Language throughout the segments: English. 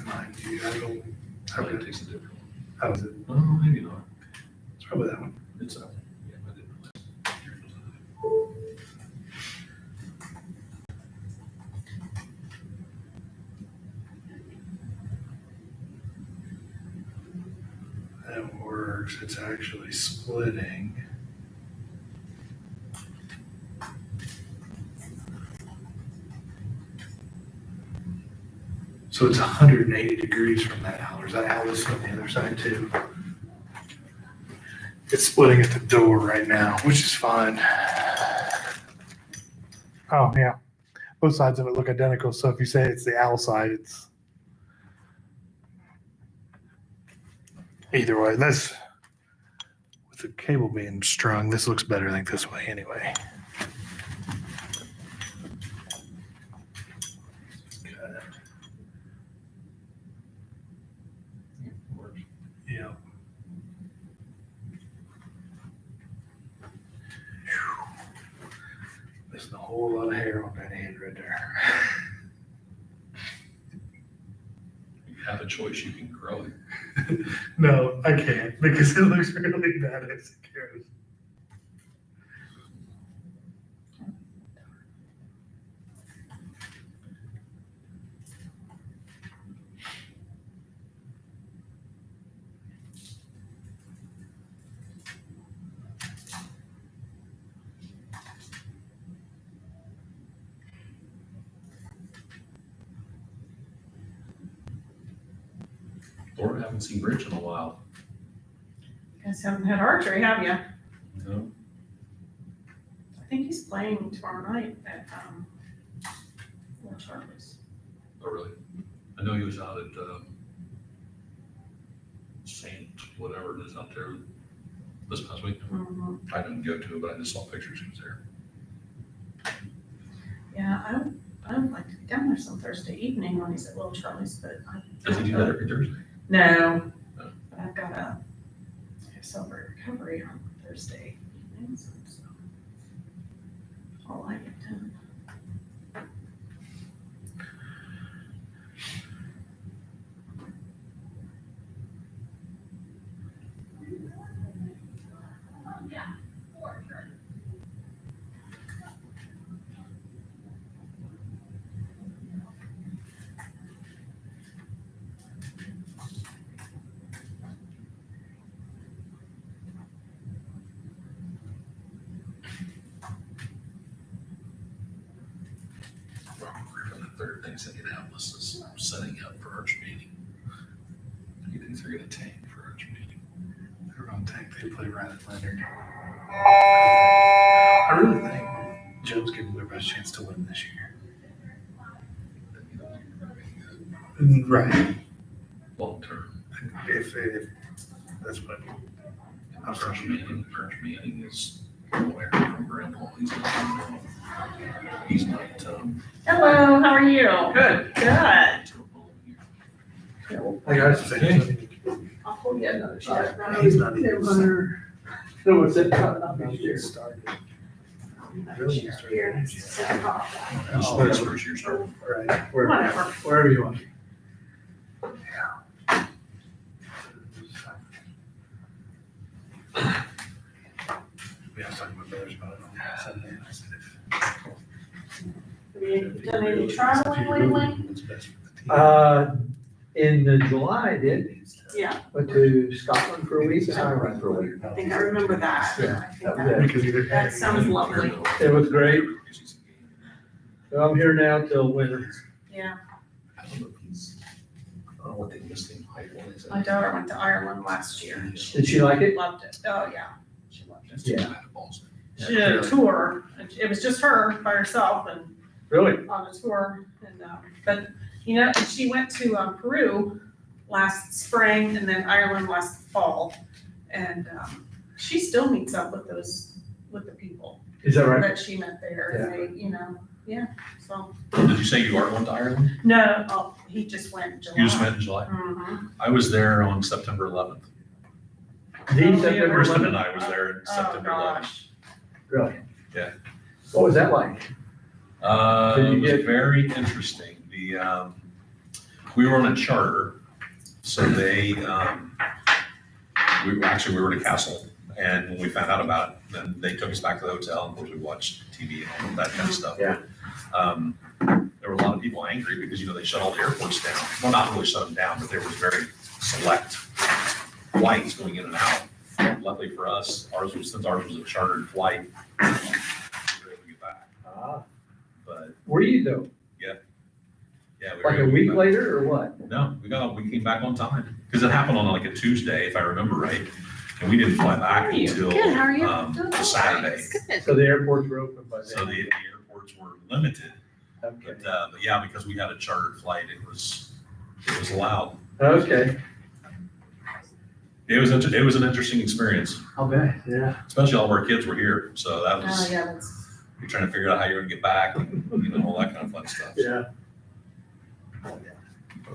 got mine. You got it all. Probably takes a different one. How is it? Oh, maybe not. It's probably that one. It's yeah, I didn't realize. That works. It's actually splitting. So it's 180 degrees from that outlet. That outlet's on the other side too. It's splitting at the door right now, which is fine. Oh, yeah. Both sides of it look identical. So if you say it's the owl side, it's either way. That's with the cable being strung. This looks better, I think, this way anyway. Yeah. Missing a whole lot of hair on that head right there. You have a choice, you can grow it. No, I can't because it looks really bad as it goes. Or haven't seen Rich in a while. Guys haven't had archery, have you? No. I think he's playing tomorrow night at, Little Charlie's. Oh, really? I know he was out at, Saint, whatever it is out there this past week. Mm-hmm. I didn't go to it, but I just saw pictures he was there. Yeah, I would like to be down there some Thursday evening when he's at Little Charlie's, but I. Does he do that every Thursday? No, No. but I've got a Celebrate Recovery on Thursday evenings, so all I get done. The third thing that he'd have was this setting up for arch meeting. He thinks they're gonna tank for arch meeting. They're going to tank. They play Ryan Leonard. I really think Joe's giving their best chance to win this year. Right. Long term. If that's what I'm Arch thinking. meeting is nowhere from Grandpa. He's not, Hello, how are you? Good. Good. Hey guys. I'll hold you another chair. He's not even No, it's at, not be here. started. Here, sit and talk. This Oh, is first year starting. right. Whatever. Wherever you want. We have to talk to my brothers about it on Sunday. I said, Have you done any traveling lately? what's best for the team. In July I did, Yeah, went to Scotland for a week and Ireland for a week. I think I remember that. Yeah, I think that was that- it. Because either. That sounds lovely. It was great. So I'm here now till winter. Yeah, I don't know if he's, I don't know what they missed in high one is. my daughter went to Ireland last year. Did she like it? Loved it. Oh, yeah. She loved it. Yeah. She did a tour. And it was just her by herself and Really? on a tour. And, but, you know, and she went to Peru last spring and then Ireland last fall. And she still meets up with the people Is that right? that she met there. And they, you know, yeah, so. Did you say you are going to Ireland? No, he just went in July. You just went in July? Mhm. I was there on September 11th. The September Kristen 11th? and I was there in Oh, September 11th. gosh. Really? Yeah. What was that like? Did you It was get- very interesting. We were on a charter, so they, we were in a castle, and when we found out about it, then they took us back to the hotel, and of course we watched TV and all of that kind of stuff. Yeah. There were a lot of people angry because, they shut all the airports down. Well, not really shut them down, but there was very select flights going in and out. Luckily for us, since ours was a chartered flight, we were able to get back. But Were you though? yeah, we were Like a able to week get back. later or what? No, we came back on time because it happened on like a Tuesday, if I remember right, and we didn't fly back until Good, how are you? the Saturday. Good. So the airports were open by then? So the airports were limited, Okay. but yeah, because we had a chartered flight, it was allowed. Okay. It was an interesting experience, I'll bet, yeah. especially all of our kids were here, so that Oh, was yeah, that's, you're trying to figure out how you're gonna get back, and all that kind of fun stuff. Yeah.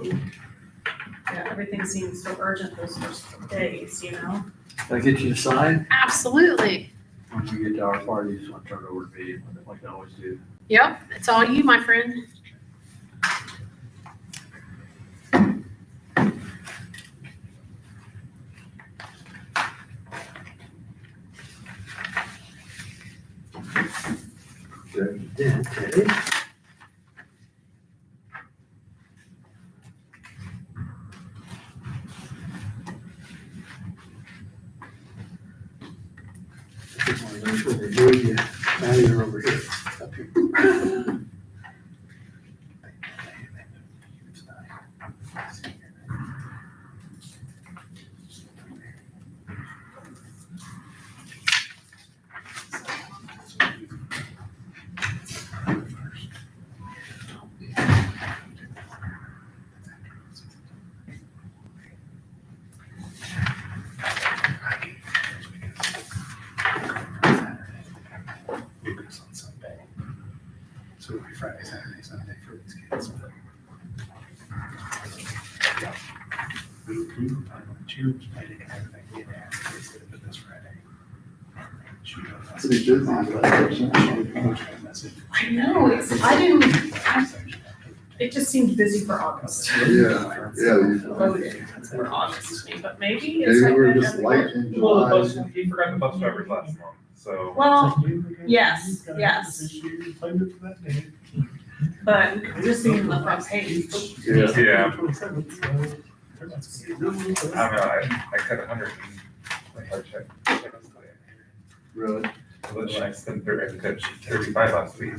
yeah, everything seems so urgent those first days, Can I get you to sign? Absolutely. When we get to our part, you just want to turn it over to me, like I always do. Yep, it's all you, my friend. Okay. Now you're over here. Up here. Lucas on Sunday. So it'll be Friday, Saturday, Sunday for these kids. But yeah. We were planning on Tuesday, Friday, and everything. We had asked, they said, but this Friday. Shoot a message. Pretty busy. Message. I know, it just seemed busy for August. Yeah, yeah. Loaded for August to me, but maybe it's Maybe like we're that just every light month. in Well, the July. bus, he forgot the bus drivers last month, so. Well, yes, yes. but just seeing the front page. Yeah. Yeah. I don't know, I cut 100 and I checked. Really? I spent 35 last week.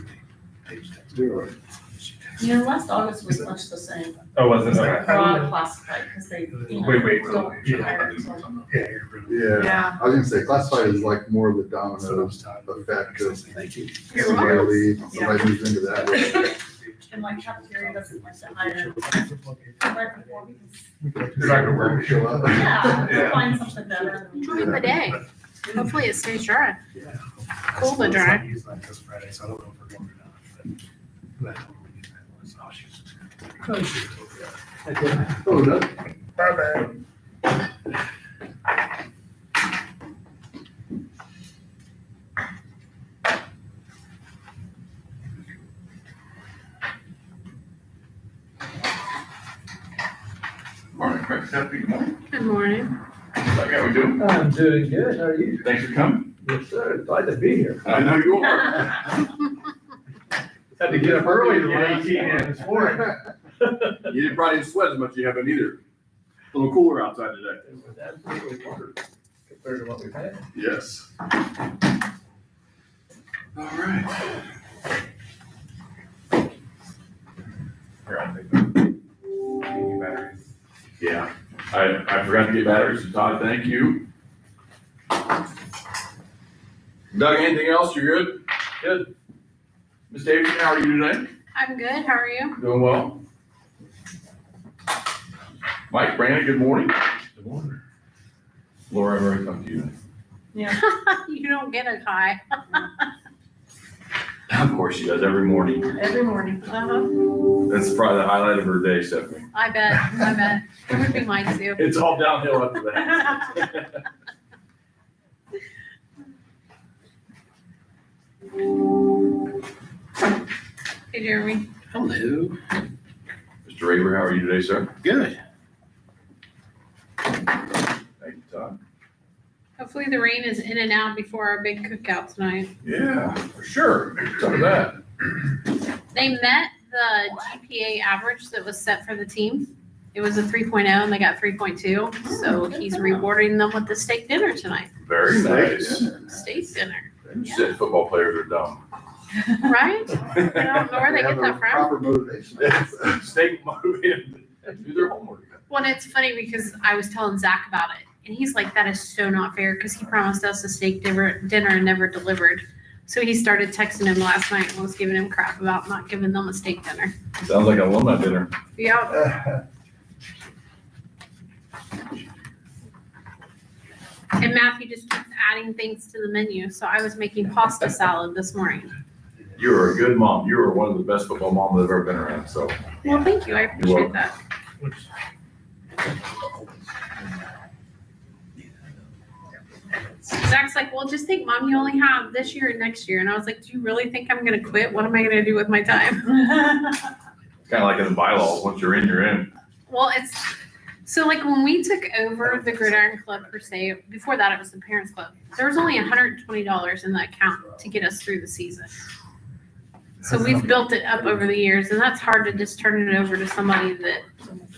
You know, last August was much the same. Oh, was it? Okay. Broad classified, because they, Wait. don't Yeah. hire someone. Yeah, you're really. Yeah, Yeah, I was gonna say classified is like more of the That's what I domino was talking about. effect of Thank you. You're welcome. somebody, somebody moves into that. and like cafeteria doesn't like to hire right before because, You're not gonna work. Show up. yeah, Yeah. find something better. During the day. Hopefully it stays dry. Yeah. Cool to It's dry. not used like this Friday, so I don't know if we're going or not, but I told her we that was, oh, she's just gonna. Oh, no. Morning, Craig. Good morning. Good morning. How we doing? I'm doing good, how are you? Thanks for coming. Yes, sir, glad to be here. I know you are. Had to get up early to run 18 in this morning. You didn't probably didn't sweat as much as you have been either. A little cooler outside today. It was absolutely wonderful compared to what we've had. Yes. All right. Here, I'll take them. New batteries. Yeah, I forgot to get batteries, so Todd, thank you. Doug, anything else? You good? Good. Miss Davidson, how are you today? I'm good, how are you? Doing well. Mike, Brandon, good morning. Good morning. Laura, I've already talked to you. Yeah, You don't get a high. Of course she does, every morning. every morning. That's probably the highlight of her day, Stephanie. I bet. It would be mine too. It's all downhill after that. Hey, Jeremy. Hello. Mr. Mr. Avery, how are you today, sir? Good. Thank you, Todd. Hopefully the rain is in and out before our big cookout tonight. Yeah, for sure. Tell me that. They met the GPA average that was set for the team. It was a 3.0 and they got 3.2. So he's rewarding them with the steak dinner tonight. Very nice. Steak dinner, You said football players are dumb. right? I don't know where they have get that a from. Proper motivation. Stay motivated and do their homework. Well, it's funny because I was telling Zach about it and he's like, that is so not fair because he promised us a steak dinner and never delivered. So he started texting him last night and was giving him crap about not giving them a steak dinner. Sounds like an alumni dinner. Yeah. And Matthew just keeps adding things to the menu. So I was making pasta salad this morning. You are a good mom. You are one of the best football moms I've ever been around, so. Well, thank you. I appreciate that. Zach's like, well, just think, Mom, you only have this year and next year. And I was like, do you really think I'm going to quit? What am I going to do with my time? It's kind of like in the bylaws, once you're in, you're in. Well, it's so like when we took over the Gridiron Club per se, before that it was the Parents Club. There was only $120 in the account to get us through the season. So we've built it up over the years, and that's hard to just turn it over to somebody that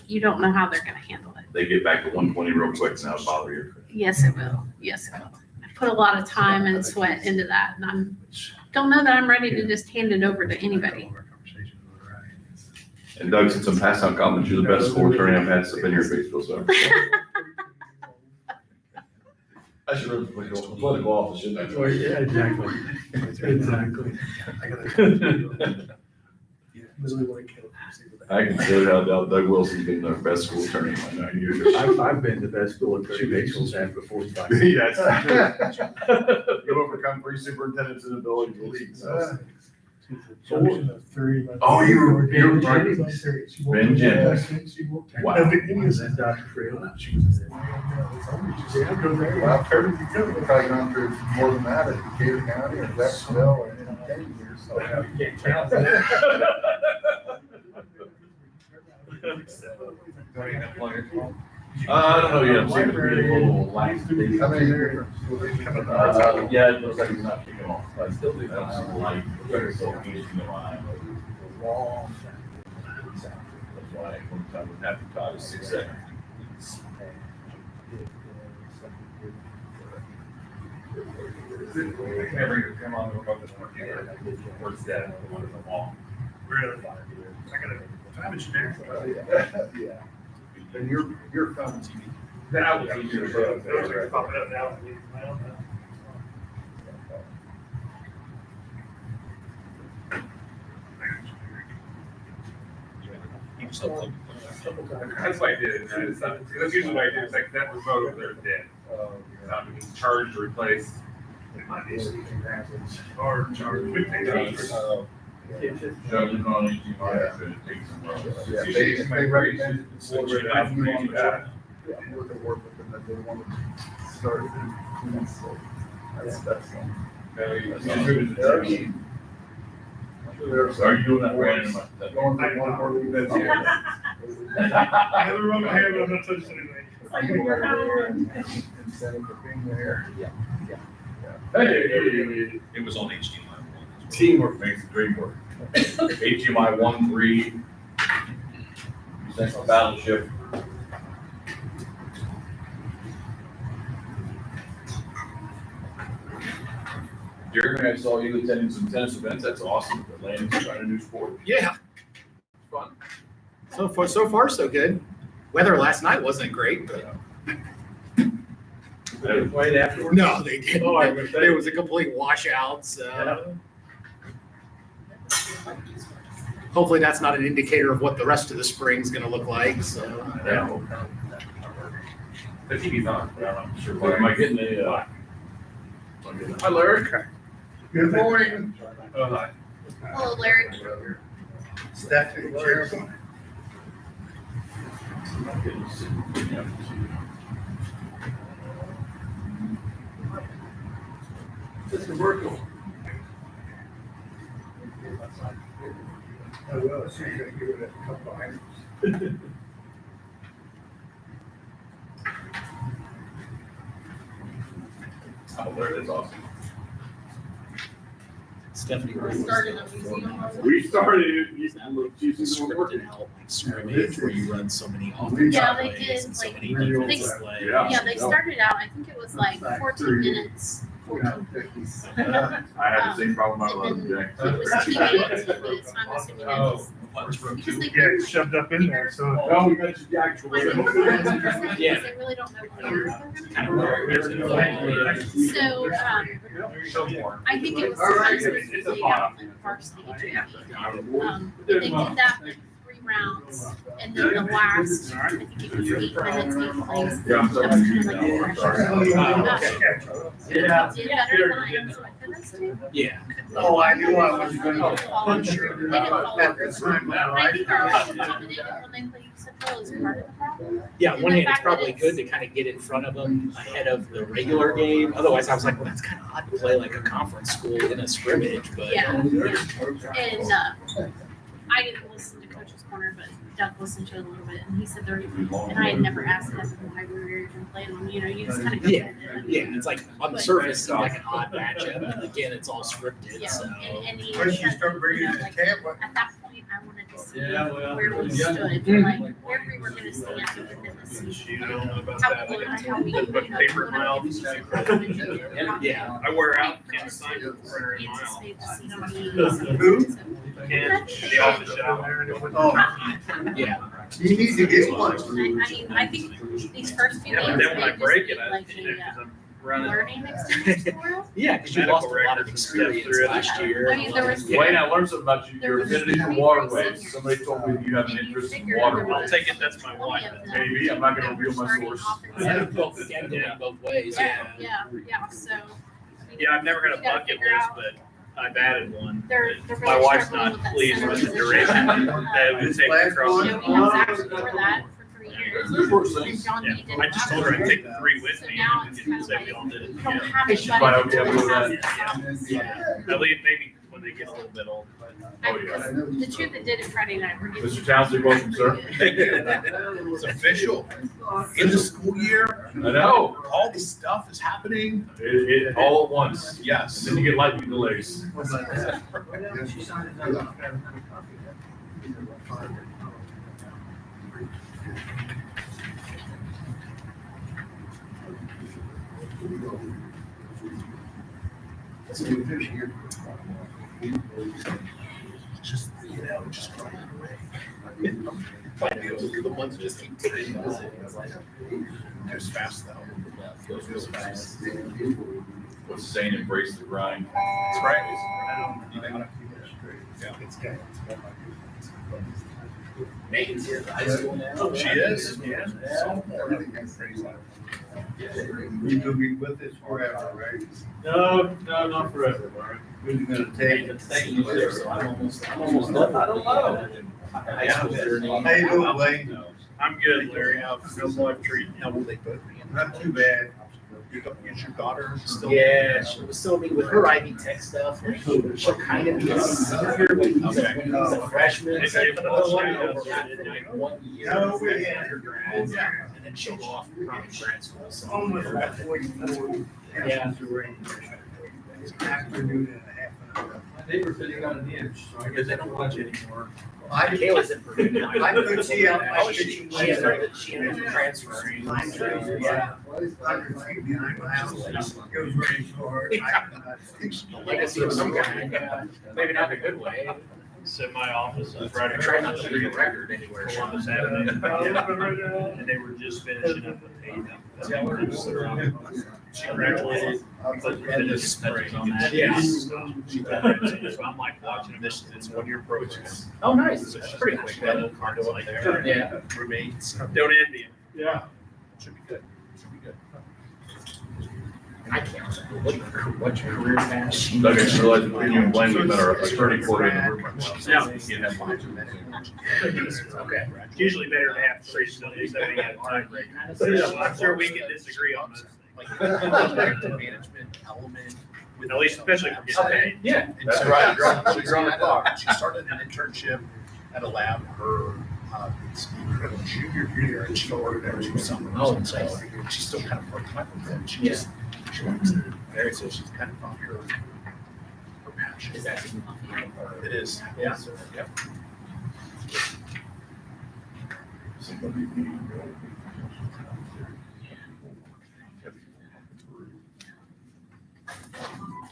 you don't know how they're going to handle it. They get back to 120 real quick, and that'll bother you. Yes, it will. Yes, it will. I put a lot of time and sweat into that, and don't know that I'm ready to just hand it over to anybody. And Doug, since I'm past out comments, you're the best school attorney I've had up in your Batesville, so. I should have a political office, shouldn't I? Yeah, exactly. Exactly. I consider how Doug Wilson's been the best school attorney in my 9 years. I've been the best school attorney Batesville's had for 45 years. Yes. You've overcome 3 superintendents' inability to lead, so. Oh, you're right. Ben Jennings. Wow. And Dr. Freeland. Well, probably gone through more than that at Decatur County or Batesville and in 10 years, so. Can't count that. I don't know yet, I'm seeing it be a little lax. How many different schools? Yeah, it looks like he's not kicking off. I still think that's like, so he's in the line. That's why one time with Matthew Todd is 6'7". Never come on about this one here. Where's that? The one in the wall. Really? I got a time engineer. Yeah. And your phone's. That was easier. Pop it up now. That's why I did it. That's usually what I do. It's like that remote over there is dead. It's charged or replaced. Or charge. We take that. Juggling on 18 miles, and it takes some work. Yeah, they recommend it's a good idea. Yeah, we can work with them that they want to start. So that's. Are you doing that right? Going for one more leave. That's it. I have a wrong hand, but I'm not touching anything. Like when you're coming. Incentive for being there. Hey, It was on HDMI. teamwork makes the dream work. HMI 1-3, Central Battleship. Jeremy, I saw you attending some tennis events. That's awesome. Atlanta's trying a new sport. Yeah, Fun. so far so good. Weather last night wasn't great, but They played afterwards? no, they didn't. Oh, I was It was a complete washout. So hopefully that's not an indicator of what the rest of the spring's going to look like. So Yeah. The TV's on. I'm sure. Well, am I getting a, hi, Larry. Good morning. Hi. Hello, Larry. Stephanie, Chairman. Mr. Burkle. I will, so you're gonna give it a couple of items. Oh, there it is, awesome. Stephanie. Started a museum. We started, Scripted out like scrimmage where you run so many offensive Yeah, they plays did, and so like, many they- defensive plays. Yeah. Yeah, they started out, I think it was like 14 minutes. 14 minutes. I had the same problem I was And Jack. then it was TV, so I'm assuming it was. Because they Yeah, it's shoved up in there, so. Oh, we got you the actual. They Yeah. really don't know where. Kind of where it is. So, Show more. I think it was supposed to be like varsity JV. They did that like 3 rounds, and then the last, I think it was 8 minutes, 8 plays. Yeah, I'm That was sorry. kind of like the I'm pressure. sorry. They did better than mine, so I could have stayed. Yeah. Oh, I knew I was They gonna. didn't follow At this time now, I I. think our intimidated when they played Central is part of the problem. Yeah, on And one the hand, it's fact that probably it's- good to kind of get in front of them ahead of the regular game. Otherwise, I was like, well, that's kind of odd to play like a conference school in a scrimmage, but. Yeah, yeah. And I didn't listen to Coach's Corner, but Doug listened to it a little bit, and he said they're even, and I had never asked him why we were even playing them. You know, you just kind of go Yeah, in and- yeah, it's like on the surface, it's like an odd matchup, and again, it's all scripted, Yeah, so. and he Once you said, start bringing you know, the like, tablet. at that point, I wanted to see Yeah, well, where we yeah. stood, like where we were gonna stand within the season. I don't know about How that. we, I got how we, you know, paper in my what office. Yeah. I wear out, can't sign the printer in my office. anticipate to see how many. Who? Can't, the office shop. Oh, Yeah. you need to get one. I mean, I think these first few Yeah, but games then when I may break just it, be I, like because a I'm running. learning experience for us. Yeah, because you lost a lot of experience last year. I mean, there was- Wayne, I learned something about you, There your was affinity for 3 waterways. seniors. Somebody told me you have an And you interest in figure there waterways. I'll take it, that's my wife. Maybe, I'm not gonna reveal my source. Yeah, both, both ways, yeah. Yeah, so. Yeah, I've never had a You gotta bucket figure list, out- but I've added one. They're My really wife's struggling not that pleased center with the position. duration that it would take to cross. You know, we have Zach for that for 3 years. There's worse And things. John Yeah, B did I it just last told her I'd year. take the 3 with So me now and it's we kind can of say like, we all did it you don't together. have It's anybody fine, okay, that I'll go has with the stops. Yeah. At least maybe when they get a little bit old. Oh, yeah. The two that did it Friday night were getting. Mr. Townsend, welcome, sir. It's official. In the school year, I know, all the stuff is happening. it all at once. Yes. Then you get lightning delays. Just, just throw it away. The ones that just keep ticking. Goes fast though. Goes fast. What's the saying, embrace the grind. That's right. Megan's here at the high school now. Oh, she is? Yeah. You could be with us forever, right? No, not forever, all right? Who's gonna take it? I'm almost done. I don't know. High school journey. How you doing, Wayne? I'm good, Larry. How's life treating you? How will they put me in? Not too bad. Is your daughter still? Yeah, she was still be with her Ivy Tech stuff. She'll kind of be a senior, but he's a freshman. So like 1 year No, for we had- undergrad, and then she'll go off to grad school. So Almost about 44. Yeah. Afternoon and a half an hour. Neighbor said he got an inch, so I guess they don't watch it anymore. Kayla's in Purdue now. I could see how. Oh, she ended up transferring. Yeah. 100 feet behind my house. It was raining so hard. I could not see. Legacy of some kind, maybe not in a good way. So my office is right I try not across to the break a street. record anywhere. Columbus Avenue. And they were just finishing up the pavement. She graduated, but finished touches on that. Yeah. So I'm like watching this, it's 1-year program. Oh, nice. It's pretty quick. That little cards like there. Yeah. Roommates. Don't envy him. Yeah. Should be good. Should be good. I can't remember what your career path. Doug, I just realized that you and Blaine met our attorney court in the room right now. Yeah. You have mine. Okay. It's usually better to have 3 studies than we have time. So I'm sure we can disagree on this. Like, the management element. with- At least, especially for getting paid. Yeah. And That's so right. She started an internship at a lab. Her It's a junior year, and she ordered there was something. Oh, it's like- She's still kind of part-time with them. She Yeah. just, she likes it very, so she's kind of on her passion. Is that? It is, yeah. Yep.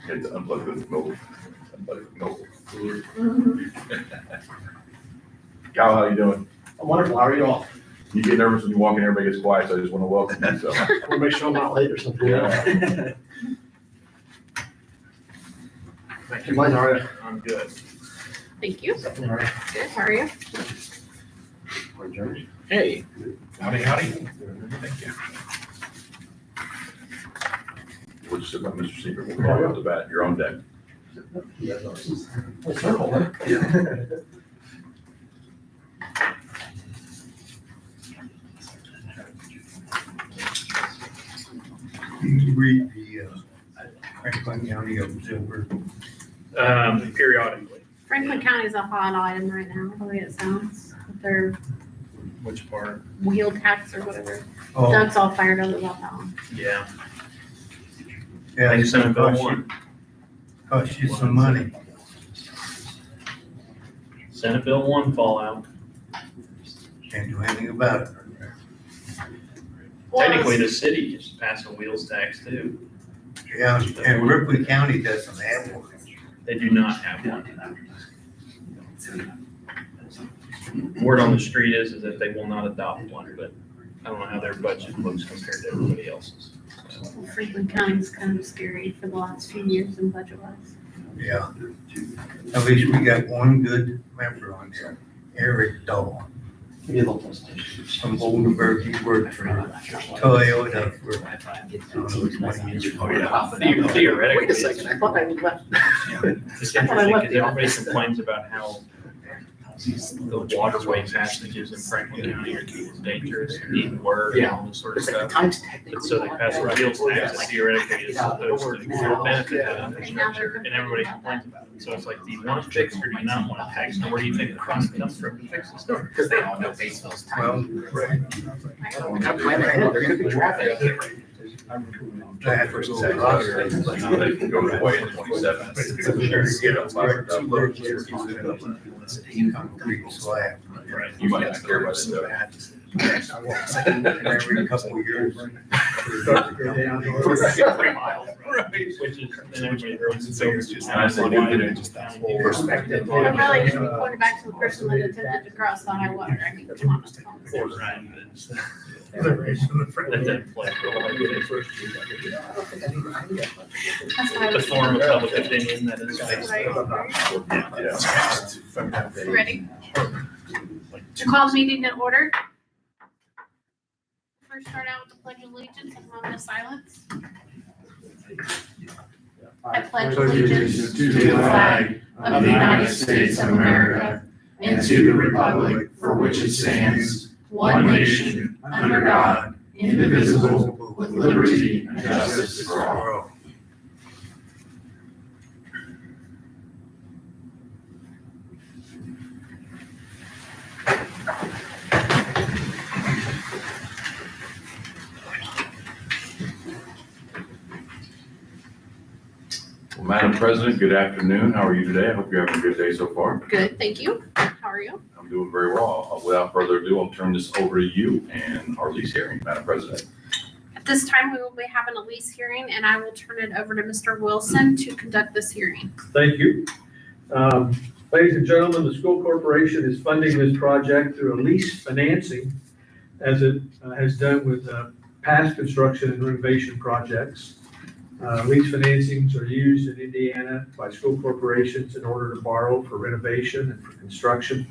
Had to unplug the note. Unplug the note. Kyle, how you doing? Wonderful, how are you all? You get nervous when you walk in, everybody gets quiet, so I just want to welcome you, so. Want to make sure I'm not late or something. Yeah. Thank you, Mike, how are you? I'm good. Thank you. Stephanie, how are you? Good, how are you? Hey. Howdy, howdy. Thank you. We'll just sit about Mr. Secret, we'll call you off the bat, you're on deck. You read the Franklin County Observer. Periodically. Franklin County is a hot item right now, the way it sounds. With their Which part? wheel tax or whatever. Oh, Doug's all fired up about that one. Yeah. yeah, Thank you, it's Senate Bill gonna cost 1. you- cost you some money. Senate Bill 1 fallout. Can't do anything about it. Technically, the city is passing a wheels tax too. Yeah, and Ripley County doesn't have one. They do not have one. Word on the street is that they will not adopt one, but I don't know how their budget looks compared to everybody else's. Well, Franklin County's kind of scary for the last few years in budget wise. Yeah. At least we got one good member on there, Eric Dahl. Give you a little presentation. From Oldenburg, he worked for Toyota for, I don't know, 20 years. Oh, yeah. Theoretically. Wait a second, I thought I left. It's interesting because everybody complains about how the waterway passages in Franklin County are dangerous, need work, and all this sort of It's like the stuff. time's technically. But so they pass a wheels tax that theoretically is supposed to benefit that Right now infrastructure, they're- and everybody complains about it. So it's like, do you want to fix or do you not want to tax? And where do you think the cost comes from to fix this? Because they all know Batesville's Well, tiny. right. I'm planning ahead, there could be traffic. That was the Now they can go away in 27. Concrete slab. Right. You might not care about it though. Every couple of years. For 3 miles. Which is, then everybody throws it. And I said, you did it just that whole perspective. I probably should be pointing back to the person that attempted to cross the high water. I mean, come on. Right. The race on the front. That doesn't play a role. That's why I The was. form of public opinion that is. Yeah. Ready? To call the meeting to order. First start out with the pledge of allegiance and moment of silence. I pledge allegiance to the flag of the United States of America and to the republic for which it stands, one nation, under God, indivisible, with liberty and justice for all. Well, Madam President, good afternoon. How are you today? I hope you're having a good day so far. Good, thank you. How are you? I'm doing very well. Without further ado, I'll turn this over to you and our lease hearing, Madam President. At this time, we will be having a lease hearing, and I will turn it over to Mr. Wilson to conduct this hearing. Thank you. Ladies and gentlemen, the school corporation is funding this project through a lease financing, as it has done with past construction and renovation projects. Lease financings are used in Indiana by school corporations in order to borrow for renovation and for construction.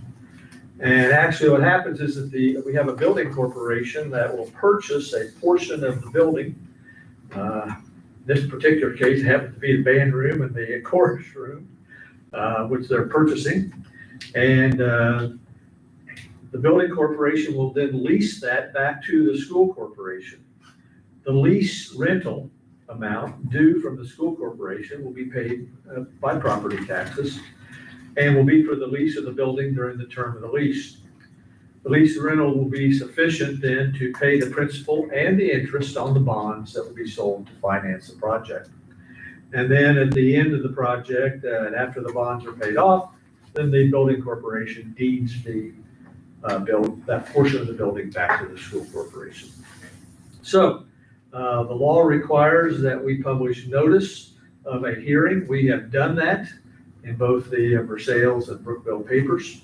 And actually what happens is that we have a building corporation that will purchase a portion of the building. This particular case happens to be the band room and the chorus room, which they're purchasing. And the building corporation will then lease that back to the school corporation. The lease rental amount due from the school corporation will be paid by property taxes and will be for the lease of the building during the term of the lease. The lease rental will be sufficient then to pay the principal and the interest on the bonds that will be sold to finance the project. And then at the end of the project, and after the bonds are paid off, then the building corporation deeds the that portion of the building back to the school corporation. So the law requires that we publish notice of a hearing. We have done that in both the Versailles and Brookville papers.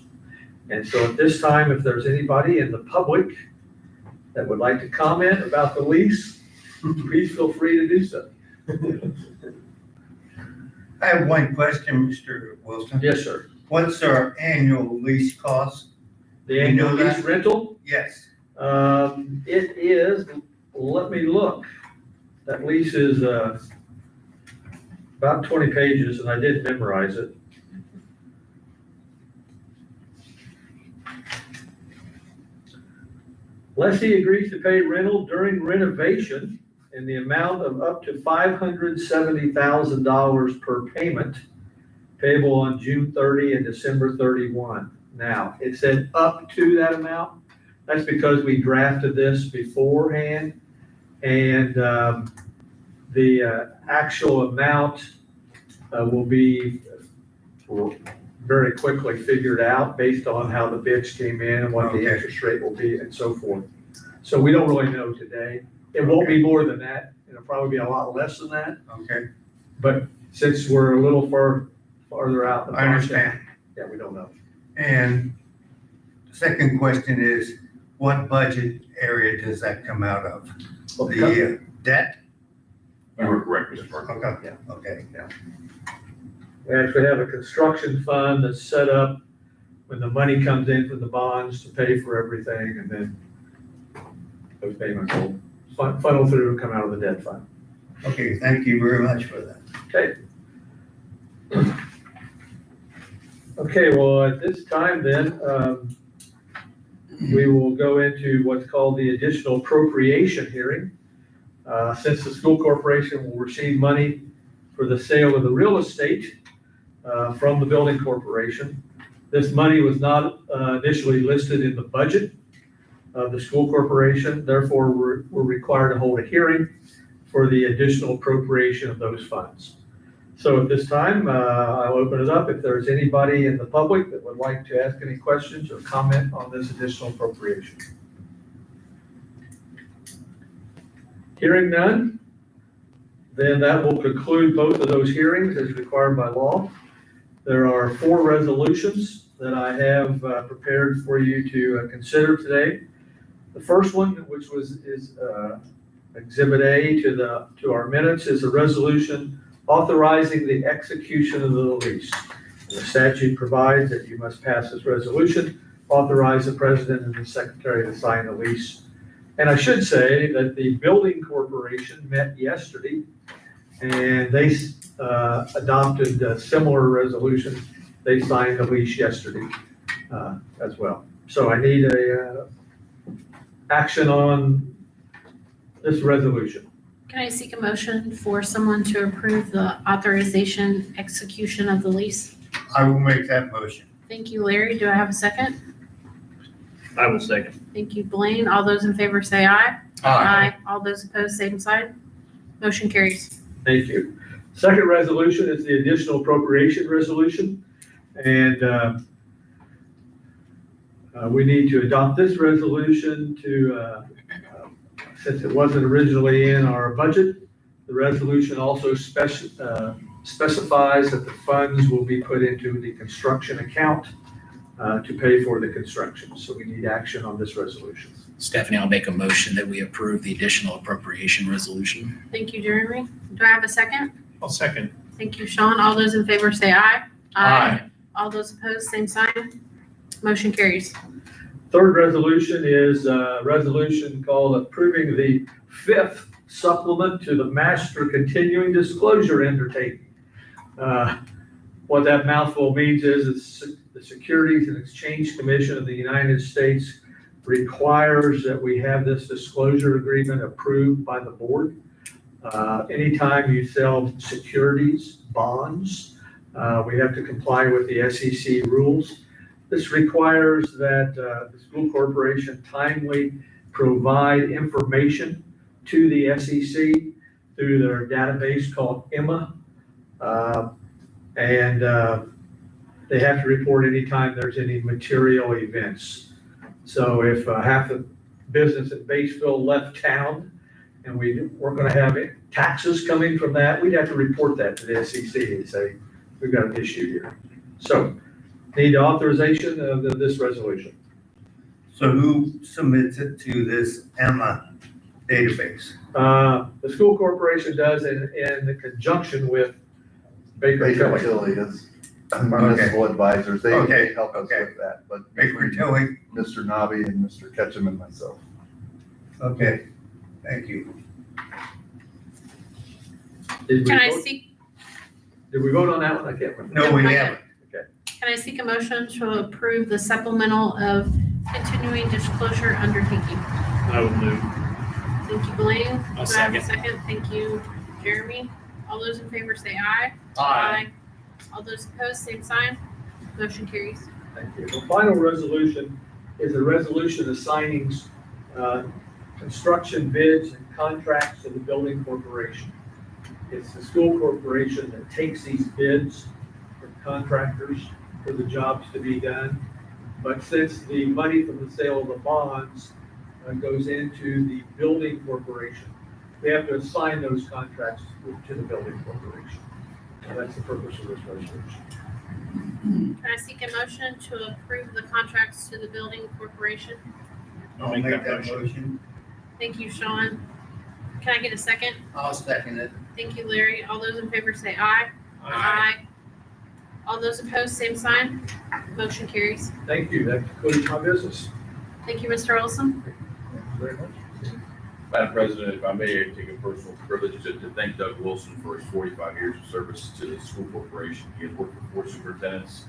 And so at this time, if there's anybody in the public that would like to comment about the lease, please feel free to do so. I have one question, Mr. Wilson. Yes, sir. What's our annual lease cost? The annual You know lease that? rental, Yes. it is, let me look. That lease is about 20 pages, and I did memorize it. Lessee agrees to pay rental during renovation in the amount of up to $570,000 per payment, payable on June 30 and December 31. Now, it said up to that amount. That's because we drafted this beforehand, and the actual amount will be very quickly figured out based on how the bids came in and what the Okay. interest rate will be and so forth. So we don't really know today. It won't be more than that. It'll probably be a lot less than that. Okay, But since we're a little farther out. in the I understand. project, Yeah, we don't know. And the second question is, what budget area does that come out of? The debt? You were correct, Mr. Parker. Okay, okay. We actually have a construction fund that's set up when the money comes in from the bonds to pay for everything, and then those payments will funnel through and come out of the debt fund. Okay, thank you very much for that. Okay. Okay, well, at this time then, we will go into what's called the additional appropriation hearing. Since the school corporation will receive money for the sale of the real estate from the building corporation, this money was not initially listed in the budget of the school corporation. Therefore, we're required to hold a hearing for the additional appropriation of those funds. So at this time, I'll open it up. If there's anybody in the public that would like to ask any questions or comment on this additional appropriation. Hearing none, then that will conclude both of those hearings as required by law. There are 4 resolutions that I have prepared for you to consider today. The first one, which is Exhibit A to our minutes, is a resolution authorizing the execution of the lease. The statute provides that you must pass this resolution, authorize the president and the secretary to sign the lease. And I should say that the building corporation met yesterday, and they adopted a similar resolution. They signed the lease yesterday as well. So I need a action on this resolution. Can I seek a motion for someone to approve the authorization execution of the lease? I will make that motion. Thank you, Larry. Do I have a second? I will second. Thank you, Blaine. All those in favor say aye. All those opposed, same side. Motion carries. Thank you. Second resolution is the additional appropriation resolution. And we need to adopt this resolution to, since it wasn't originally in our budget, the resolution also specifies that the funds will be put into the construction account to pay for the construction. So we need action on this resolution. Stephanie, I'll make a motion that we approve the additional appropriation resolution. Thank you, Jeremy. Do I have a second? I'll second. Thank you, Sean. All those in favor say aye. Aye. All those opposed, same sign. Motion carries. Third resolution is a resolution called approving the 5th supplement to the master continuing disclosure undertaking. What that mouthful means is the Securities and Exchange Commission of the United States requires that we have this disclosure agreement approved by the board. Anytime you sell securities, bonds, we have to comply with the SEC rules. This requires that the school corporation timely provide information to the SEC through their database called EMMA. And they have to report anytime there's any material events. So if half the business at Batesville left town and we weren't gonna have taxes coming from that, we'd have to report that to the SEC and say, we've got an issue here. So need authorization of this resolution. So who submits it to this EMMA database? The school corporation does in conjunction with Baker Tilly. Tilly is Okay. municipal advisors, they Okay, help us okay. with that, but Baker Tilly, Mr. Nobby and Mr. Ketchum and myself. okay, thank you. Did we Can I vote- seek, Did we vote on that one? I can't remember. No, we Not haven't. can I seek a motion to approve the supplemental of continuing disclosure undertaking? I would move. Thank you, Blaine. I'll Do I have a second. second? Thank you, Jeremy. All those in favor say aye. All those opposed, same sign. Motion carries. Thank you. The final resolution is a resolution assigning construction bids and contracts to the building corporation. It's the school corporation that takes these bids from contractors for the jobs to be done. But since the money from the sale of the bonds goes into the building corporation, we have to assign those contracts to the building corporation. And that's the purpose of this resolution. Can I seek a motion to approve the contracts to the building corporation? I'll make that motion. Thank you, Sean. Can I get a second? I'll second it. Thank you, Larry. All those in favor say aye. All those opposed, same sign. Motion carries. Thank you. That concludes my business. Thank you, Mr. Olson. Thank you very much. Madam President, if I may take a personal privilege to thank Doug Wilson for his 45 years of service to the school corporation. He has worked for 4 superintendents.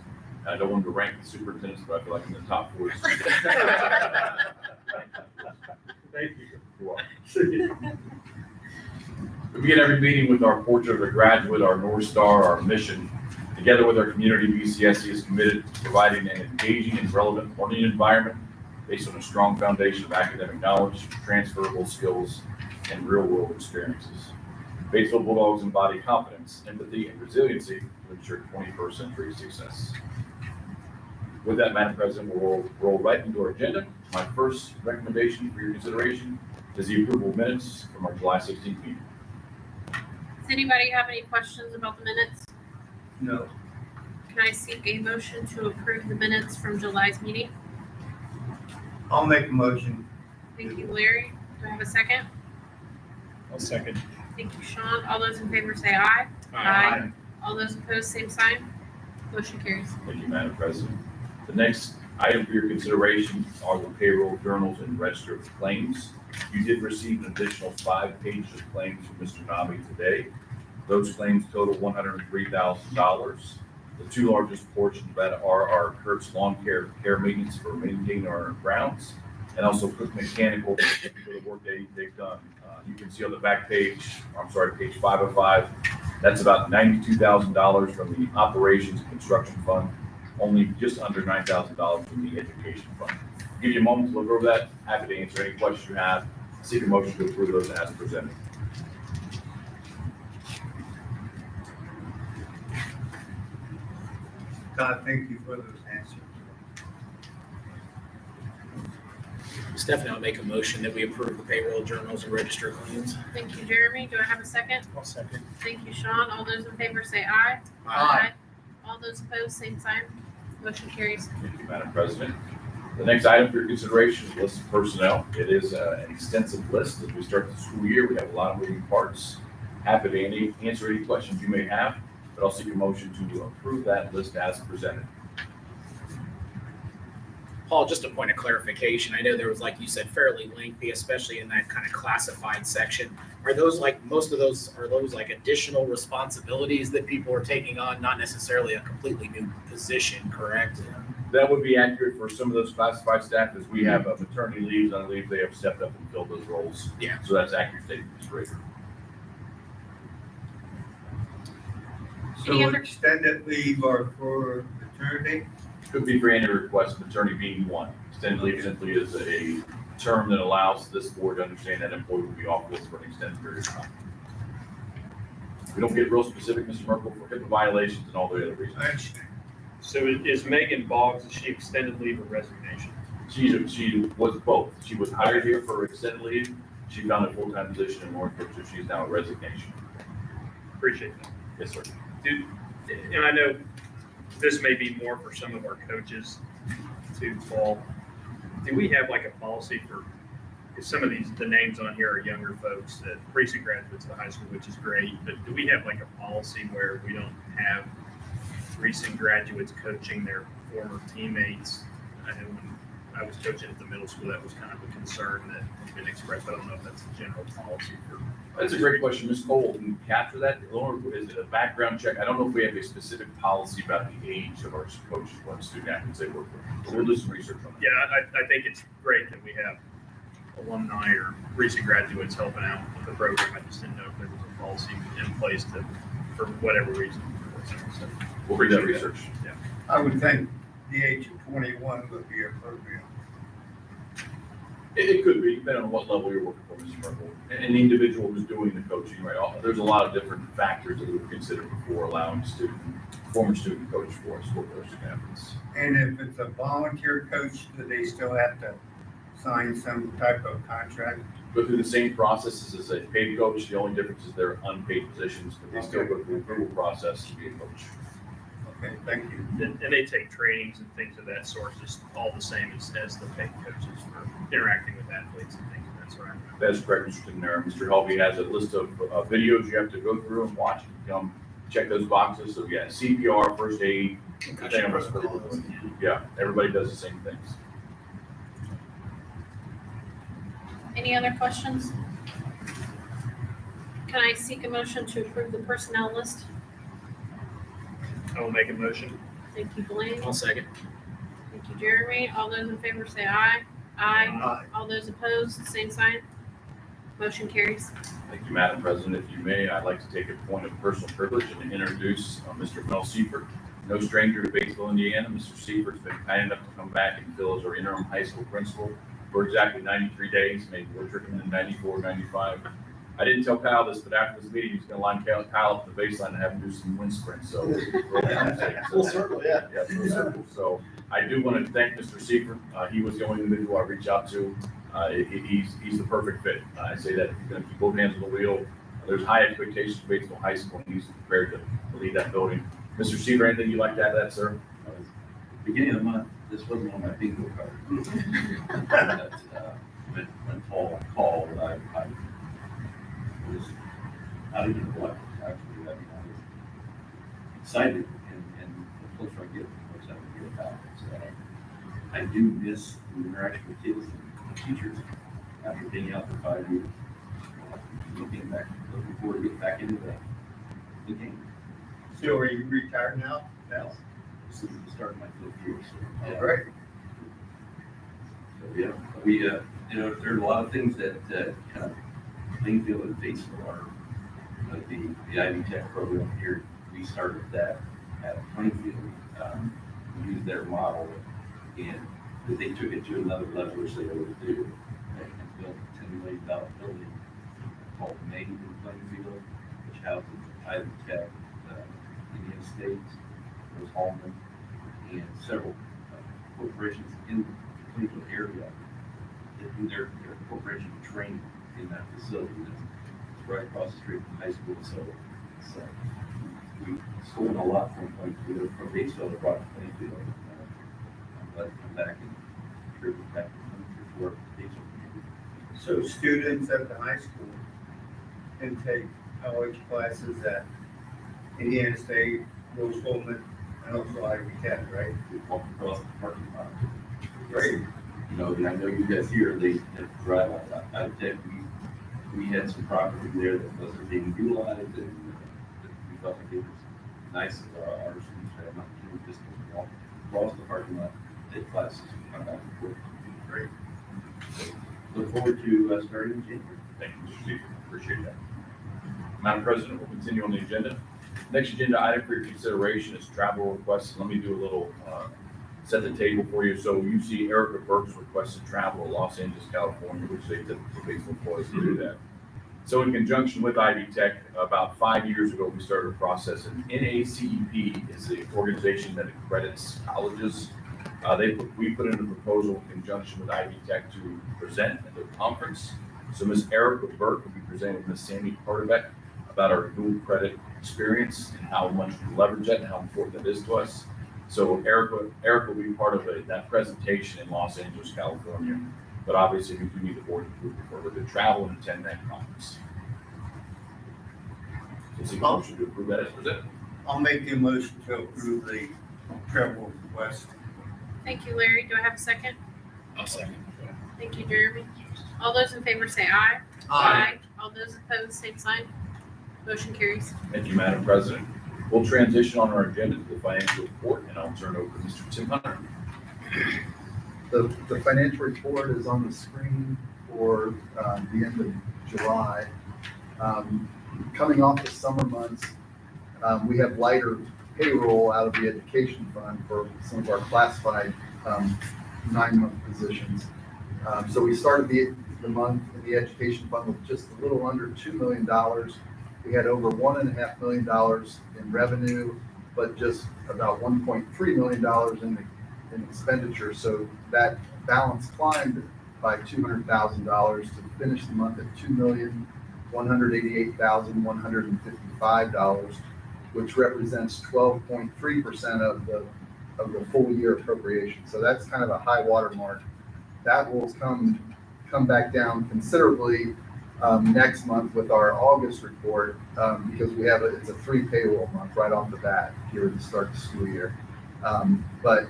I don't want to rank the superintendents, but I feel like in the top 4. Thank you. You're welcome. See you. We begin every meeting with our portrait of a graduate, our North Star, our mission. Together with our community, BCSC is committed to providing an engaging and relevant learning environment based on a strong foundation of academic knowledge, transferable skills, and real-world experiences. Batesville Bulldogs embody confidence, empathy, and resiliency to ensure 21st century success. With that, Madam President, we'll roll right into our agenda. My first recommendation for your consideration is the approval of minutes from our July 16th meeting. Does anybody have any questions about the minutes? No. Can I seek a motion to approve the minutes from July's meeting? I'll make a motion. Thank you, Larry. Do I have a second? I'll second. Thank you, Sean. All those in favor say aye. All those opposed, same sign. Motion carries. Thank you, Madam President. The next item for your consideration are the payroll journals and register of claims. You did receive an additional 5 pages of claims from Mr. Nobby today. Those claims total $103,000. The 2 largest portions of that are our Kurt's Lawn Care maintenance for maintaining our grounds, and also Cook Mechanical for the work they've done. You can see on the back page, page 505, that's about $92,000 from the operations and construction fund, only just under $9,000 from the education fund. I'll give you a moment to look over that. Happy to answer any questions you have. Seek a motion to approve those as presented. God, thank you for those answers. Stephanie, I'll make a motion that we approve the payroll journals and register claims. Thank you, Jeremy. Do I have a second? I'll second. Thank you, Sean. All those in favor say aye. All those opposed, same sign. Motion carries. Thank you, Madam President. The next item for your consideration is list of personnel. It is an extensive list. As we start the school year, we have a lot of moving parts. Happy to answer any questions you may have, but I'll seek a motion to approve that list as presented. Paul, just a point of clarification. I know there was, like you said, fairly lengthy, especially in that kind of classified section. Are those like, most of those, are those like additional responsibilities that people are taking on, not necessarily a completely new position, correct? That would be accurate for some of those classified staff, as we have maternity leaves, on leave, they have stepped up and filled those roles. Yeah. So that's accurate statement, Mr. Raker. So Any other- extended leave are for maternity? Could be for any request, maternity being one. Extended leave simply is a term that allows this board to understand that employee will be off with for an extended period of time. We don't get real specific, Mr. Merkel, for HIPAA violations and all the other reasons. So is Megan Boggs, is she extended leave or resignation? She was both. She was hired here for extended leave. She found a full-time position in Northbrook, so she's now a resignation. Appreciate that. Yes, sir. And I know this may be more for some of our coaches too, Paul. Do we have like a policy for, because some of the names on here are younger folks, that recent graduates of high school, which is great, but do we have like a policy where we don't have recent graduates coaching their former teammates? I know when I was coaching at the middle school, that was kind of a concern that had been expressed. I don't know if that's a general policy for. That's a great question. Ms. Cole, can you capture that? Or is it a background check? I don't know if we have a specific policy about the age of our coaches when student athletes they work with. So we'll do some research on that. Yeah, I think it's great that we have alumni or recent graduates helping out with the program. I just didn't know if there was a policy in place to, for whatever reason. So, We'll bring that research. Yeah. I would think the age of 21 would be appropriate. It could be, depending on what level you're working for, Mr. Merkel, and the individual who's doing the coaching, right? There's a lot of different factors that we would consider before allowing former student coach for school coaching athletes. And if it's a volunteer coach, do they still have to sign some type of contract? Go through the same processes as a paid coach. The only difference is they're unpaid positions, but they still go through the approval process to be a coach. Okay, thank you. And they take trainings and things of that sort, just all the same as the paid coaches for interacting with athletes and things of that sort. That's correct, Mr. Tenera. Mr. Helvey has a list of videos you have to go through and watch. Check those boxes. So yeah, CPR, first aid. Yeah, everybody does the same things. Any other questions? Can I seek a motion to approve the personnel list? I will make a motion. Thank you, Blaine. I'll second. Thank you, Jeremy. All those in favor say aye. Aye. Aye. All those opposed, same sign. Motion carries. Thank you, Madam President. If you may, I'd like to take a point of personal privilege and introduce Mr. Mel Seifert. No stranger to Batesville, Indiana. Mr. Seifert's been kind enough to come back and fill as our interim high school principal for exactly 93 days, maybe we're tripping in 94, 95. I didn't tell Kyle this, but after this meeting, he's going to line Kyle up the baseline and have him do some wind sprints. So Full circle, yeah. Yeah, full circle. So I do want to thank Mr. Seifert. He was the only individual I reached out to. He's the perfect fit. I say that he's going to keep both hands on the wheel. There's high expectations for Batesville High School, and he's prepared to lead that building. Mr. Seifert, anything you'd like to add to that, sir? Beginning of the month, this wasn't on my bingo card. But, when Paul called, I was out of what, actually, I mean, I was excited, and the closer I get, the closer I get about it. So I do miss the interaction with kids and teachers after being out for 5 years. Looking forward to getting back into the game. So are you retired now? Now, this is the start of my 5th year, so. All right. So, yeah, we, there's a lot of things that kind of Plainfield and Batesville are, the Ivy Tech program here, we started that at Plainfield, used their model, and they took it to another level, which they always do, and built a $10 million building called Maine in Plainfield, which houses Ivy Tech, Indiana State, Rose Hallman, and several corporations in the Plainfield area that do their corporation training in that facility. It's right across the street from high school, so we stolen a lot from Plainfield, from Batesville, and brought to Plainfield. I'm glad to come back and contribute back to work with Batesville. So students at the high school can take college classes at Indiana State, Rose Coleman, and also Ivy Tech, right? We walk across the parking lot. Great. You know, and I know you guys here, they drive out of Tech. We had some property there that wasn't being utilized, and we felt like it was nice of our students to have an opportunity just to walk across the parking lot, take classes, and come back and forth. Great. So, look forward to starting in January. Thank you, Mr. Seifert. Appreciate that. Madam President, we'll continue on the agenda. Next agenda item for your consideration is travel requests. Let me do a little set the table for you. So you see Erica Burke's requested travel to Los Angeles, California, which they typically employ to do that. So in conjunction with Ivy Tech, about 5 years ago, we started a process, and NACEP is the organization that accredits colleges. We put in a proposal in conjunction with Ivy Tech to present at the conference. So Ms. Erica Burke will be presenting with Ms. Sandy Carterbeck about our dual credit experience and how much we leverage that and how important that is to us. So Erica will be part of that presentation in Los Angeles, California. But obviously, we do need the board approval for her to travel and attend that conference. So seek a motion to approve that as presented. I'll make the motion to approve the travel request. Thank you, Larry. Do I have a second? I'll second. Thank you, Jeremy. All those in favor say aye. All those opposed, same sign. Motion carries. Thank you, Madam President. We'll transition on our agenda to the financial report, and I'll turn it over to Mr. Tim Hunter. The financial report is on the screen for the end of July. Coming off the summer months, we have lighter payroll out of the education fund for some of our classified 9-month positions. So we started the month in the education fund with just a little under $2 million. We had over $1.5 million in revenue, but just about $1.3 million in expenditure. So that balance climbed by $200,000 to finish the month at $2,188,155, which represents 12.3% of the full year appropriation. So that's kind of a high water mark. That will come back down considerably next month with our August report, because it's a 3 payroll month right off the bat here to start the school year. But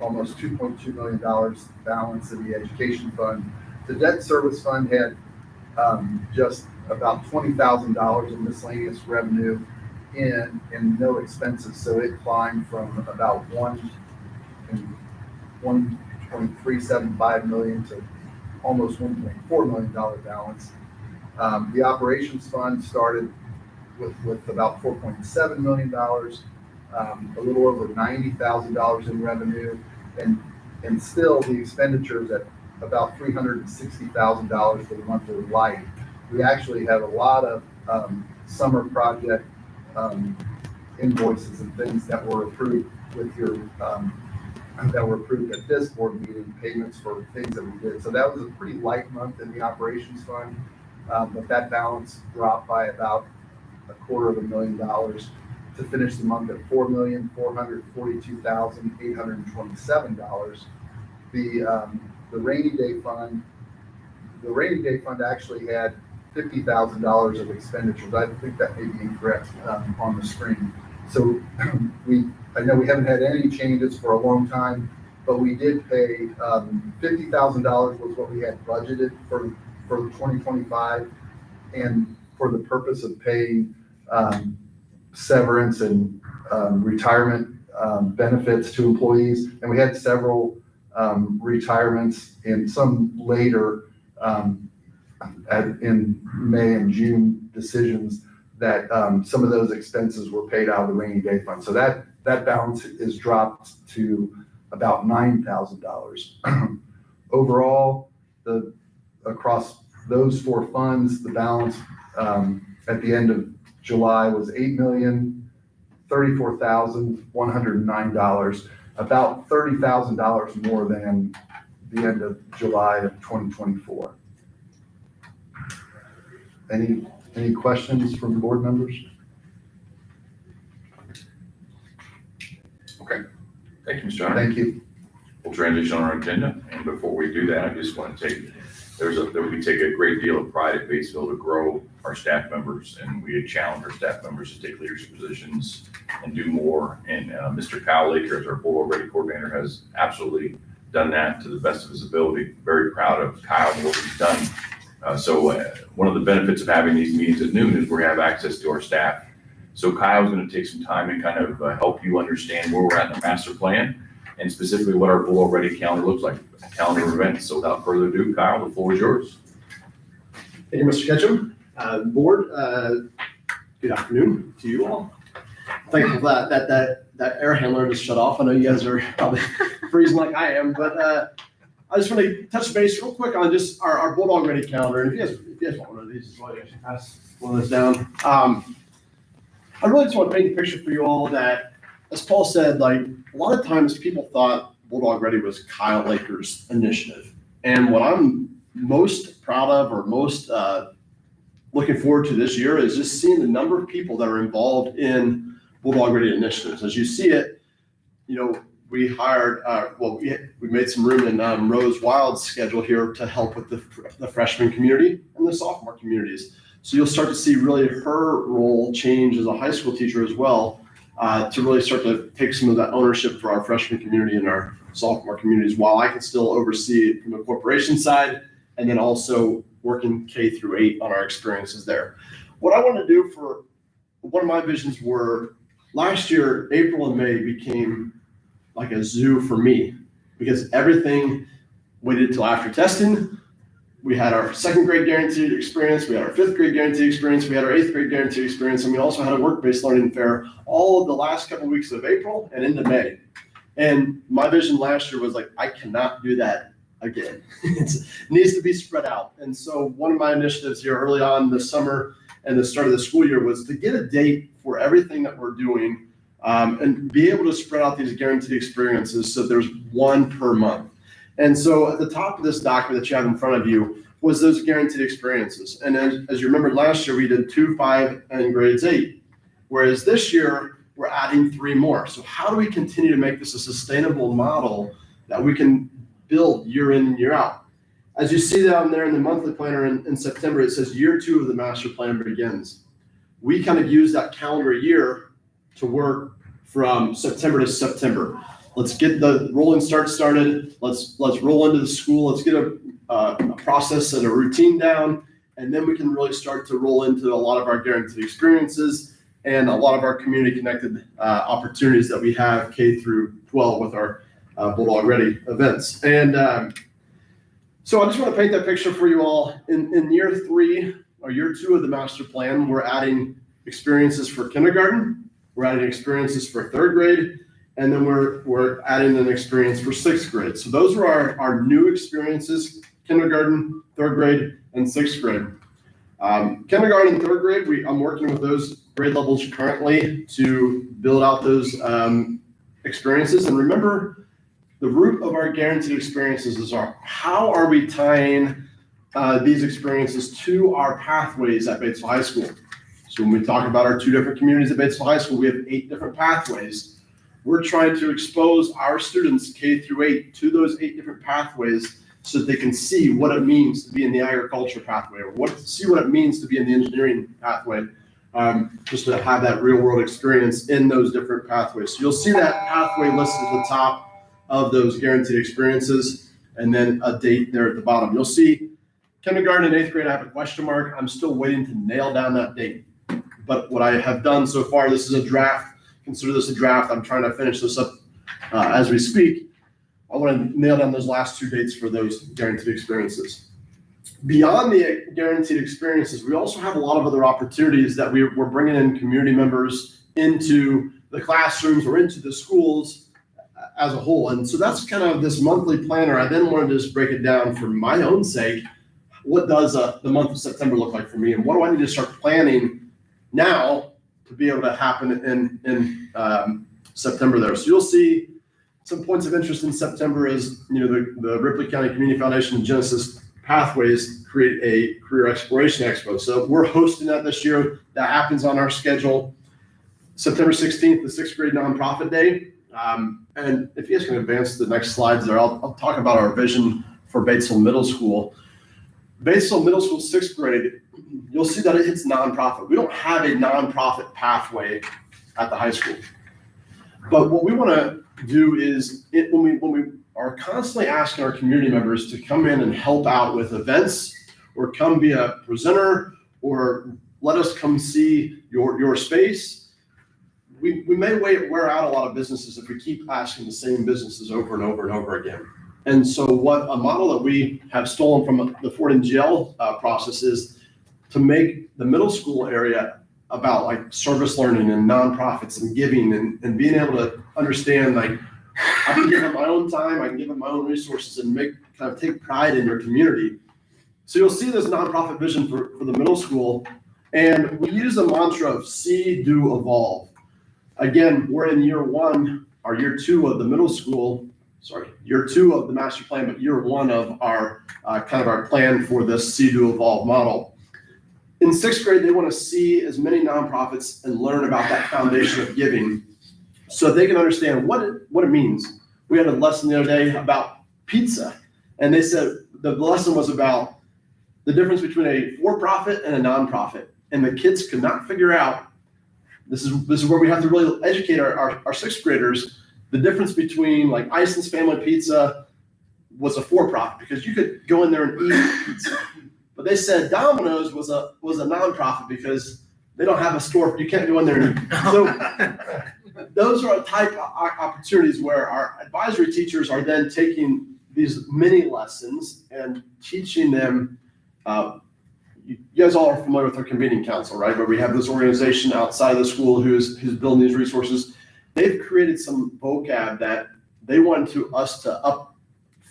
almost $2.2 million balance in the education fund. The debt service fund had just about $20,000 in miscellaneous revenue and no expenses. So it climbed from about $1.375 million to almost $1.4 million balance. The operations fund started with about $4.7 million, a little over $90,000 in revenue, and still the expenditures at about $360,000 for the month of light. We actually have a lot of summer project invoices and things that were approved that were approved at this board meeting, payments for things that we did. So that was a pretty light month in the operations fund, but that balance dropped by about $250,000 to finish the month at $4,442,827. The rainy day fund actually had $50,000 of expenditures. I think that may be incorrect on the screen. So I know we haven't had any changes for a long time, but we did pay $50,000 was what we had budgeted for 2025, and for the purpose of paying severance and retirement benefits to employees. And we had several retirements and some later in May and June decisions that some of those expenses were paid out of the rainy day fund. So that balance is dropped to about $9,000. Overall, across those 4 funds, the balance at the end of July was $8,034,109, about $30,000 more than the end of July of 2024. Any questions from board members? Okay. Thank you, Mr. Hunter. Thank you. We'll transition on our agenda, and before we do that, I just want to take we take a great deal of pride at Batesville to grow our staff members, and we challenge our staff members to take leadership positions and do more. And Mr. Kyle Laker, as our board ready coordinator, has absolutely done that to the best of his ability. Very proud of Kyle and what he's done. So one of the benefits of having these meetings at noon is we have access to our staff. So Kyle's going to take some time and kind of help you understand where we're at in the master plan, and specifically what our Bowl Ready calendar looks like, a calendar of events. So without further ado, Kyle, the floor is yours. Thank you, Mr. Ketchum. Board, good afternoon to you all. thankful that air handler just shut off. I know you guys are probably freezing like I am, but I just want to touch base real quick on just our Bulldog Ready calendar. And if you guys want one of these as well, you can pass one of those down. I really just want to paint a picture for you all that, as Paul said, like a lot of times people thought Bulldog Ready was Kyle Laker's initiative. And what I'm most proud of or most looking forward to this year is just seeing the number of people that are involved in Bulldog Ready initiatives. As you see it, we hired, we made some room in Rose Wild's schedule here to help with the freshman community and the sophomore communities. So you'll start to see really her role change as a high school teacher as well, to really start to take some of that ownership for our freshman community and our sophomore communities, while I can still oversee it from the corporation side, and then also working K through 8 on our experiences there. What I want to do for one of my visions were last year, April and May became like a zoo for me, because everything waited till after testing. We had our 2nd grade guaranteed experience. We had our 5th grade guaranteed experience. We had our 8th grade guaranteed experience. And we also had a work-based learning fair all of the last couple of weeks of April and into May. And my vision last year was like, I cannot do that again. It needs to be spread out. And so one of my initiatives here early on this summer and the start of the school year was to get a date for everything that we're doing, and be able to spread out these guaranteed experiences so there's one per month. And so at the top of this document that you have in front of you was those guaranteed experiences. And as you remember last year, we did 2, 5, and grades 8. Whereas this year, we're adding 3 more. So how do we continue to make this a sustainable model that we can build year in and year out? As you see down there in the monthly planner in September, it says year 2 of the master plan begins. We kind of use that calendar year to work from September to September. Let's get the rolling start started. Let's roll into the school. Let's get a process and a routine down, and then we can really start to roll into a lot of our guaranteed experiences and a lot of our community connected opportunities that we have K through 12 with our Bulldog Ready events. And so I just want to paint that picture for you all. In year 3 or year 2 of the master plan, we're adding experiences for kindergarten. We're adding experiences for 3rd grade. And then we're adding an experience for 6th grade. So those are our new experiences: kindergarten, 3rd grade, and 6th grade. Kindergarten and 3rd grade, I'm working with those grade levels currently to build out those experiences. And remember, the root of our guaranteed experiences is how are we tying these experiences to our pathways at Batesville High School? So when we talk about our 2 different communities at Batesville High School, we have 8 different pathways. We're trying to expose our students K through 8 to those 8 different pathways so that they can see what it means to be in the agriculture pathway, or see what it means to be in the engineering pathway, just to have that real world experience in those different pathways. So you'll see that pathway listed at the top of those guaranteed experiences, and then a date there at the bottom. You'll see kindergarten and 8th grade, I have a question mark. I'm still waiting to nail down that date. But what I have done so far, this is a draft. Consider this a draft. I'm trying to finish this up as we speak. I want to nail down those last 2 dates for those guaranteed experiences. Beyond the guaranteed experiences, we also have a lot of other opportunities that we're bringing in community members into the classrooms or into the schools as a whole. And so that's kind of this monthly planner. I then wanted to just break it down for my own sake. What does the month of September look like for me? And what do I need to start planning now to be able to happen in September there? So you'll see some points of interest in September is, the Ripley County Community Foundation and Genesis Pathways create a career exploration expo. So we're hosting that this year. That happens on our schedule. September 16th, the 6th grade nonprofit day. And if you guys can advance to the next slides there, I'll talk about our vision for Batesville Middle School. Batesville Middle School 6th grade, you'll see that it's nonprofit. We don't have a nonprofit pathway at the high school. But what we want to do is when we are constantly asking our community members to come in and help out with events, or come be a presenter, or let us come see your space, we may wear out a lot of businesses if we keep asking the same businesses over and over and over again. And so what a model that we have stolen from the Ford and GL process is to make the middle school area about like service learning and nonprofits and giving and being able to understand like I can give them my own time, I can give them my own resources and kind of take pride in your community. So you'll see this nonprofit vision for the middle school, and we use the mantra of see, do, evolve. Again, we're in year 1 or year 2 of the middle school, year 2 of the master plan, but year 1 of our kind of our plan for this see, do, evolve model. In 6th grade, they want to see as many nonprofits and learn about that foundation of giving so they can understand what it means. We had a lesson the other day about pizza, and they said the lesson was about the difference between a for-profit and a nonprofit. And the kids could not figure out, this is where we have to really educate our 6th graders, the difference between like Ison's Family Pizza was a for-profit because you could go in there and eat pizza. But they said Domino's was a nonprofit because they don't have a store. You can't go in there and eat. So those are a type of opportunities where our advisory teachers are then taking these mini lessons and teaching them. You guys all are familiar with our convening council, right? Where we have this organization outside of the school who's building these resources. They've created some vocab that they want us to up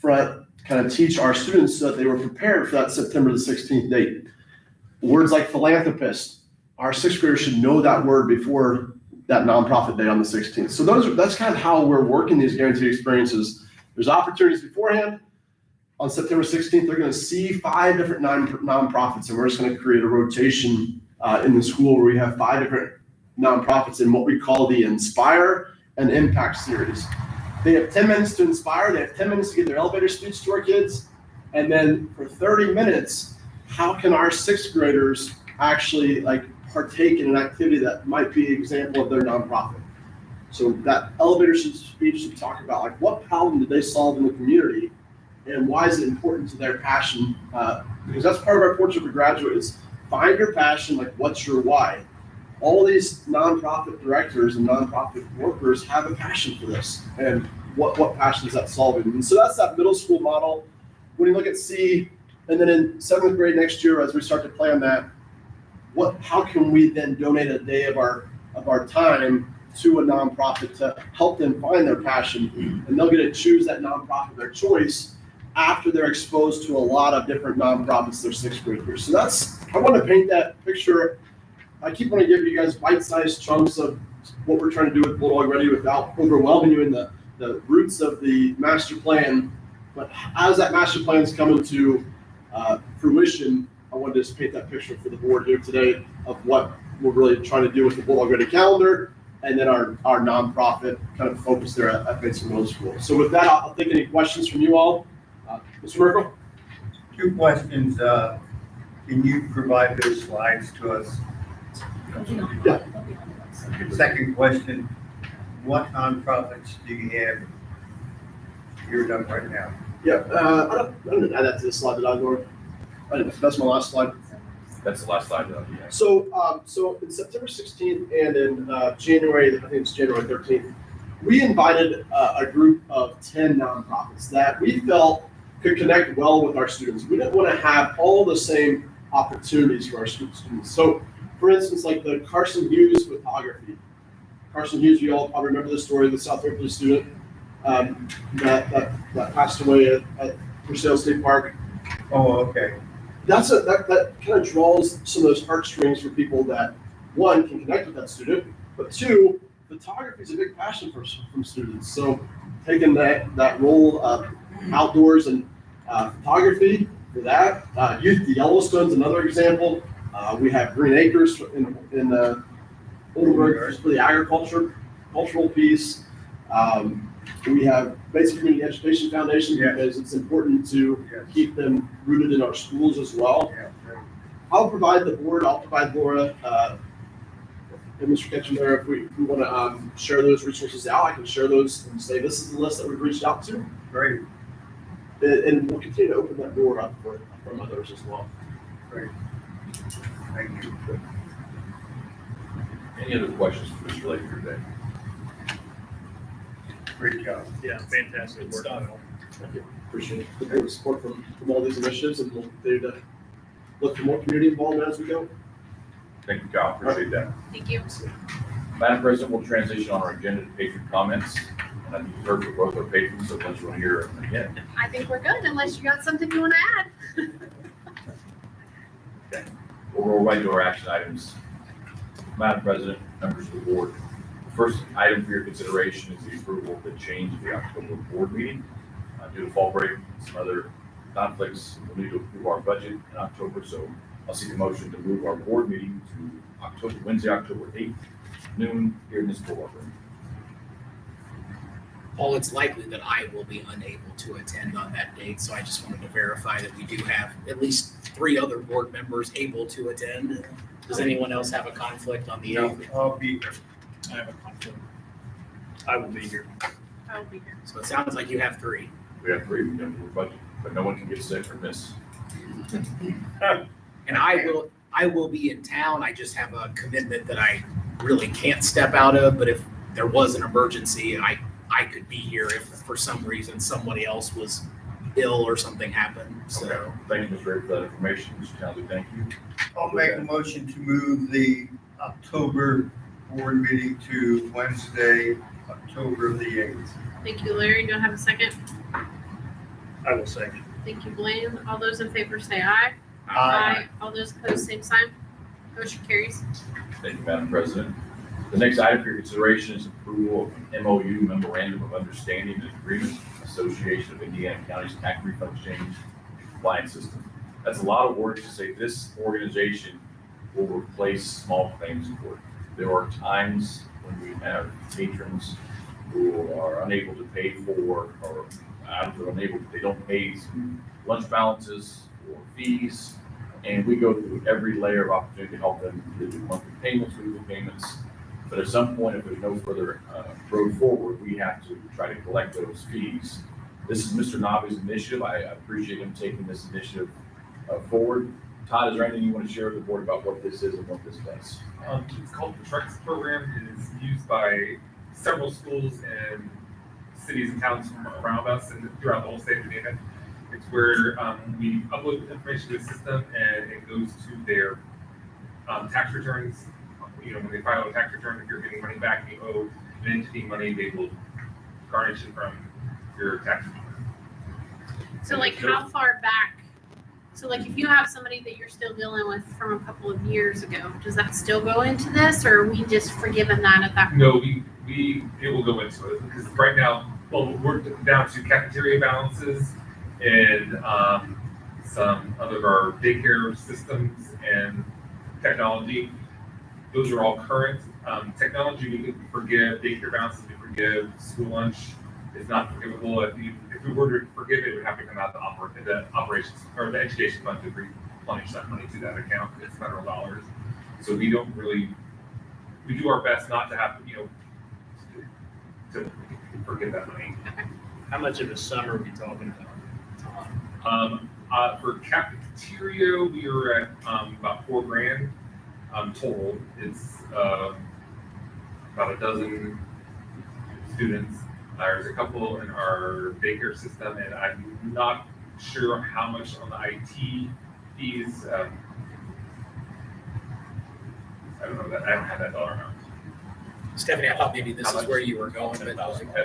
front kind of teach our students so that they were prepared for that September the 16th date. Words like philanthropist, our 6th graders should know that word before that nonprofit day on the 16th. So that's kind of how we're working these guaranteed experiences. There's opportunities beforehand. On September 16th, they're going to see 5 different nonprofits, and we're just going to create a rotation in the school where we have 5 different nonprofits in what we call the Inspire and Impact series. They have 10 minutes to inspire. They have 10 minutes to give their elevator speech to our kids. And then for 30 minutes, how can our 6th graders actually like partake in an activity that might be an example of their nonprofit? So that elevator speech should talk about like what problem did they solve in the community and why is it important to their passion? Because that's part of our portrait for graduates. Find your passion, like what's your why? All these nonprofit directors and nonprofit workers have a passion for this. And what passion is that solving? And so that's that middle school model. When you look at C, and then in 7th grade next year, as we start to plan that, how can we then donate a day of our time to a nonprofit to help them find their passion? And they'll get to choose that nonprofit of their choice after they're exposed to a lot of different nonprofits their 6th graders. So I want to paint that picture. I keep wanting to give you guys bite-sized chunks of what we're trying to do with Bulldog Ready without overwhelming you in the roots of the master plan. But as that master plan is coming to fruition, I wanted to just paint that picture for the board here today of what we're really trying to do with the Bulldog Ready calendar and then our nonprofit kind of focus there at Batesville Middle School. So with that, I'll take any questions from you all. Mr. Merkel? 2 questions. Can you provide those slides to us? Yeah. Second question, what nonprofits do you have geared up right now? Yeah, I don't add that to the slide that I go. That's my last slide. That's the last slide. Yeah. So in September 16th and in January, I think it's January 13th, we invited a group of 10 nonprofits that we felt could connect well with our students. We didn't want to have all the same opportunities for our students. So for instance, like the Carson Hughes photography. Carson Hughes, you all probably remember the story of the South Ripley student that passed away at Purcell State Park. Oh, okay. That kind of draws some of those heartstrings for people that, one, can connect with that student, but 2, photography is a big passion from students. So taking that role outdoors and photography for that. Youth to Yellowstone's another example. We have Green Acres in Oldenburg for the cultural piece. We have Basic Community Education Foundation because it's important to keep them rooted in our schools as well. I'll provide the board, I'll provide Laura and Mr. Ketchum there if we want to share those resources out. I can share those and say this is the list that we've reached out to. Great. And we'll continue to open that door up from others as well. Great. Thank you. Any other questions for Mr. Laker today? Great job. Yeah, fantastic work. Thank you. Appreciate the support from all these initiatives, and we'll continue to look for more community involvement as we go. Thank you, Kyle. Appreciate that. Thank you. Madam President, we'll transition on our agenda to patron comments. And I think you've heard from both our patrons, so unless you want to hear it again. I think we're good unless you got something you want to add. We'll roll right to our action items. Madam President, members of the board, the first item for your consideration is the approval of the change of the October board meeting. Due to fall break and some other conflicts, we'll need to approve our budget in October, so I'll seek a motion to move our board meeting to Wednesday, October 8th, noon, here in this boardroom. Paul, it's likely that I will be unable to attend on that date, so I just wanted to verify that we do have at least 3 other board members able to attend. Does anyone else have a conflict on the 8th? I'll be here. I have a conflict. I will be here. I'll be here. So it sounds like you have 3. We have 3, we have a budget, but no one can get sick or miss. And I will be in town. I just have a commitment that I really can't step out of, but if there was an emergency, I could be here if for some reason somebody else was ill or something happened, so. Okay. Thank you, Mr. Ray, for that information. Mr. Townley, thank you. I'll make a motion to move the October board meeting to Wednesday, October the 8th. Thank you, Larry. Do I have a second? I will second. Thank you, Blaine. All those in favor say aye. All those opposed, same sign. Motion carries. Thank you, Madam President. The next item for your consideration is approval of an MOU, Memorandum of Understanding and Agreement, Association of Indiana Counties Tax Refund Exchange Compliance System. That's a lot of words to say this organization will replace small claims court. There are times when we have patrons who are unable to pay for, or they don't pay some lunch balances or fees, and we go through every layer of opportunity to help them do monthly payments, weekly payments. But at some point, if there's no further road forward, we have to try to collect those fees. This is Mr. Nabi's initiative. I appreciate him taking this initiative forward. Todd, is there anything you want to share with the board about what this is and what this does? It's called the TREX program. It is used by several schools and cities and towns from around us and throughout the whole state of Indiana. It's where we upload information to the system and it goes to their tax returns. You know, when they file a tax return, if you're getting money back and you owe an entity money, they will garnish it from your tax return. So like how far back? So like if you have somebody that you're still dealing with from a couple of years ago, does that still go into this, or are we just forgiven that at that point? No, it will go into it because right now, well, we're down to cafeteria balances and some of our daycare systems and technology. Those are all current. Technology we can forgive, daycare balances we forgive, school lunch is not forgivable. If we were to forgive it, it would have to come out the operations or the education fund to replenish that money to that account. It's federal dollars. So we do our best not to have, to forgive that money. How much of a sum are we talking about? For cafeteria, we are at about $4,000 total. It's about a dozen students. There's a couple in our daycare system, and I'm not sure how much on the IT fees. I don't know that. I don't have that dollar amount. Stephanie, I thought maybe this is where you were going, but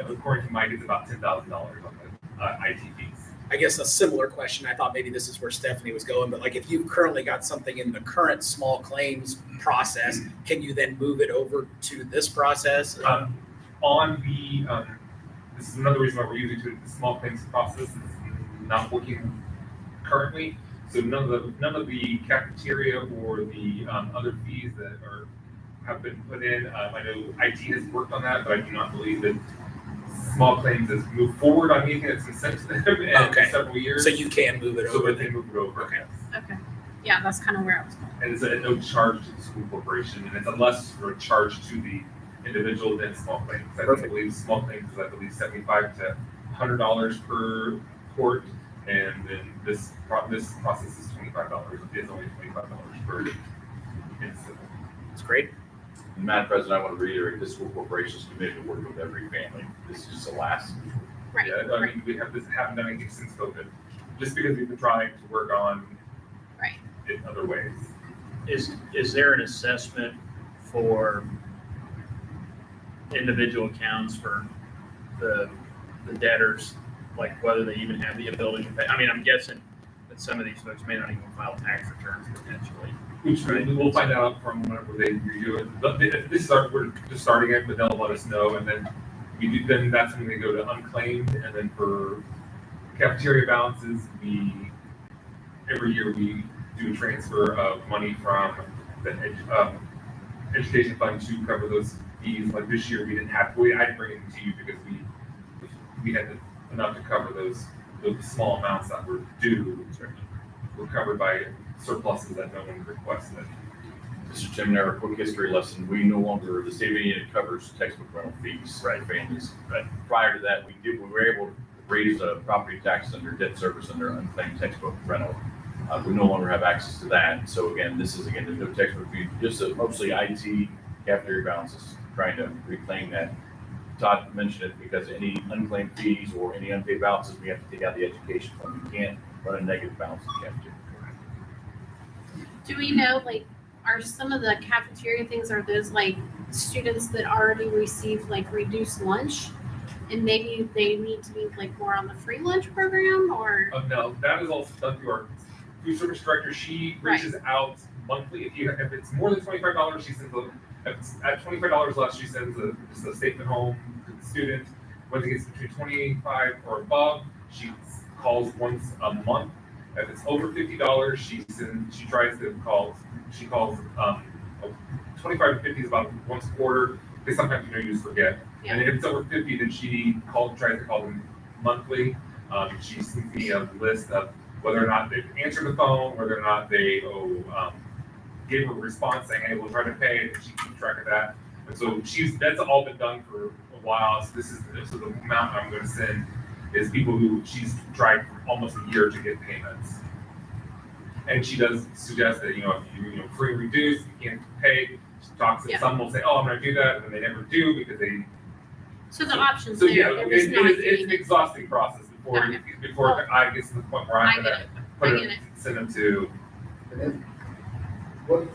According to Mike, it's about $10,000 on the IT fees. I guess a similar question. I thought maybe this is where Stephanie was going, but like if you've currently got something in the current small claims process, can you then move it over to this process? This is another reason why we're using the small claims process is not working currently. So none of the cafeteria or the other fees that have been put in. I know IT has worked on that, but I do not believe that small claims has moved forward on anything that's been sent to them in several years. So you can move it over. So that they move it over. Okay. Okay. Yeah, that's kind of where I was going. And it's at no charge to the school corporation, and it's unless for a charge to the individual, then small claims. I believe small claims is $75 to $100 per court, and then this process is $25. It's only $25 per incident. That's great. And Madam President, I want to reiterate, this school corporation is committed to working with every family. This is the last. Right. Yeah, I mean, we haven't done anything since COVID, just because we've been trying to work on it other ways. is there an assessment for individual accounts for the debtors, like whether they even have the ability to pay? I mean, I'm guessing that some of these folks may not even file tax returns potentially. Which we will find out from whenever they review it. But this is we're just starting it, but they'll let us know, and then then that's when they go to unclaimed, and then for cafeteria balances, every year we do a transfer of money from the education fund to cover those fees. Like this year, we didn't have. I didn't bring it to you because we had enough to cover those small amounts that were due. Were covered by surpluses that no one requested. Mr. Chairman, our quick history lesson, we no longer, the state of Indiana covers textbook rental fees for families. But prior to that, we were able to raise property taxes under debt service under unclaimed textbook rental. We no longer have access to that. So again, this is there's no textbook fee, just mostly IT, cafeteria balances, trying to reclaim that. Todd mentioned it because any unclaimed fees or any unpaid balances, we have to take out the education fund. We can't run a negative balance in the cafeteria. Do we know, like, are some of the cafeteria things, are those like students that already received like reduced lunch? And maybe they need to be like more on the free lunch program, or? No, that is all done through our food service director. She reaches out monthly. If it's more than $25, she sends if it's at $25 less, she sends just a statement home to the student. Once it gets between 25 or above, she calls once a month. If it's over $50, she tries to call. She calls 25 to 50 is about once a quarter. Because sometimes you just forget. Yeah. And if it's over 50, then she tries to call them monthly. She sends me a list of whether or not they've answered the phone, whether or not they gave a response saying, "Hey, we'll try to pay," and she keeps track of that. And so that's all been done for a while. So this is the amount I'm going to send. Is people who she's tried for almost a year to get payments. And she does suggest that, if you free reduce, you can't pay. She talks to some will say, "Oh, I'm going to do that," and then they never do because they. So the options So there. yeah, it's an exhausting process before I get to the point where I'm going to send them to. And then, what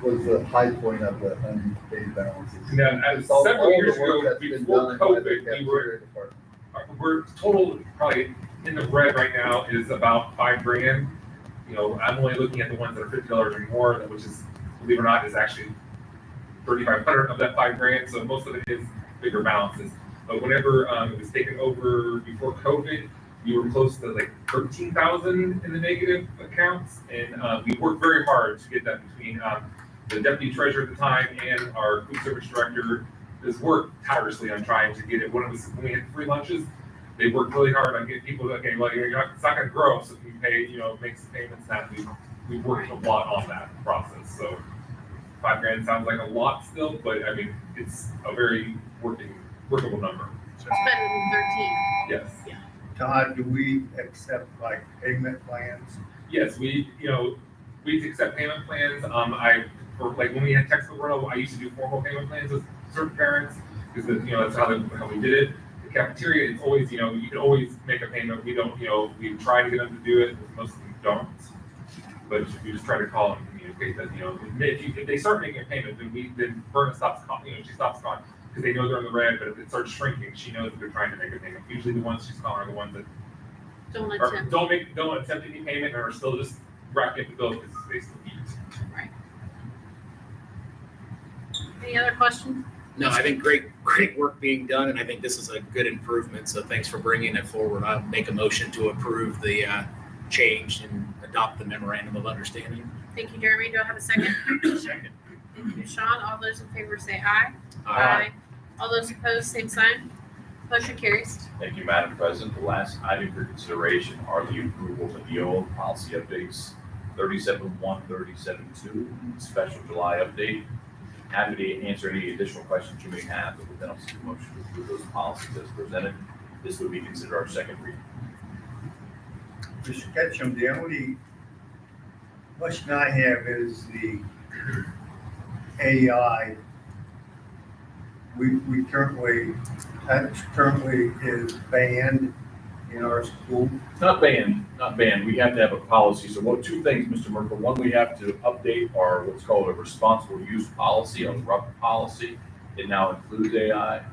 was the high point of the unpaid balances? Now, several years ago, before COVID, we're total probably in the red right now is about $5,000. I'm only looking at the ones that are $50 or more, which is, believe it or not, is actually 3,500 of that $5,000. So most of it is bigger balances. But whenever it was taken over before COVID, we were close to like 13,000 in the negative accounts, and we worked very hard to get that between the deputy treasurer at the time and our food service director. Has worked tirelessly on trying to get it. When we had free lunches, they worked really hard on getting people. Okay, well, it's not going to grow, so we pay. Make some payments. Now we worked a lot on that process. So $5,000 sounds like a lot still, but I mean it's a very workable number. It's better than 13. Yes. Yeah. Todd, do we accept like payment plans? Yes, we accept payment plans. When we had textbook rental, I used to do formal payment plans with certain parents because that's how we did it. The cafeteria, it's always you can always make a payment. We don't we try to get them to do it, but most of them don't. But we just try to call and communicate that if they start making a payment, then Berna stops calling. She stops calling because they know they're in the red. But if it starts shrinking, she knows that they're trying to make a payment. Usually, the ones she's calling are the ones that don't attempt any payment and are still just racking up the bill because they still eat. Right. Any other questions? No, I think great work being done, and I think this is a good improvement. So thanks for bringing it forward. I'll make a motion to approve the change and adopt the memorandum of understanding. Thank you, Jeremy. Do I have a second? Second. Thank you, Sean. All those in favor say aye. Aye. All those opposed, same sign. Motion carries. Thank you, Madam President. The last item for consideration are the approval of the old policy updates, 37.1, 37.2, special July update. Happy to answer any additional questions you may have, but then I'll see the motion to approve those policies as presented. This would be considered our second reading. Mr. Ketchum, the only question I have is the AI. That currently is banned in our school? Not banned. We have to have a policy. So two things, Mr. Merkel. One, we have to update our what's called a responsible use policy, a RUP policy. It now includes AI.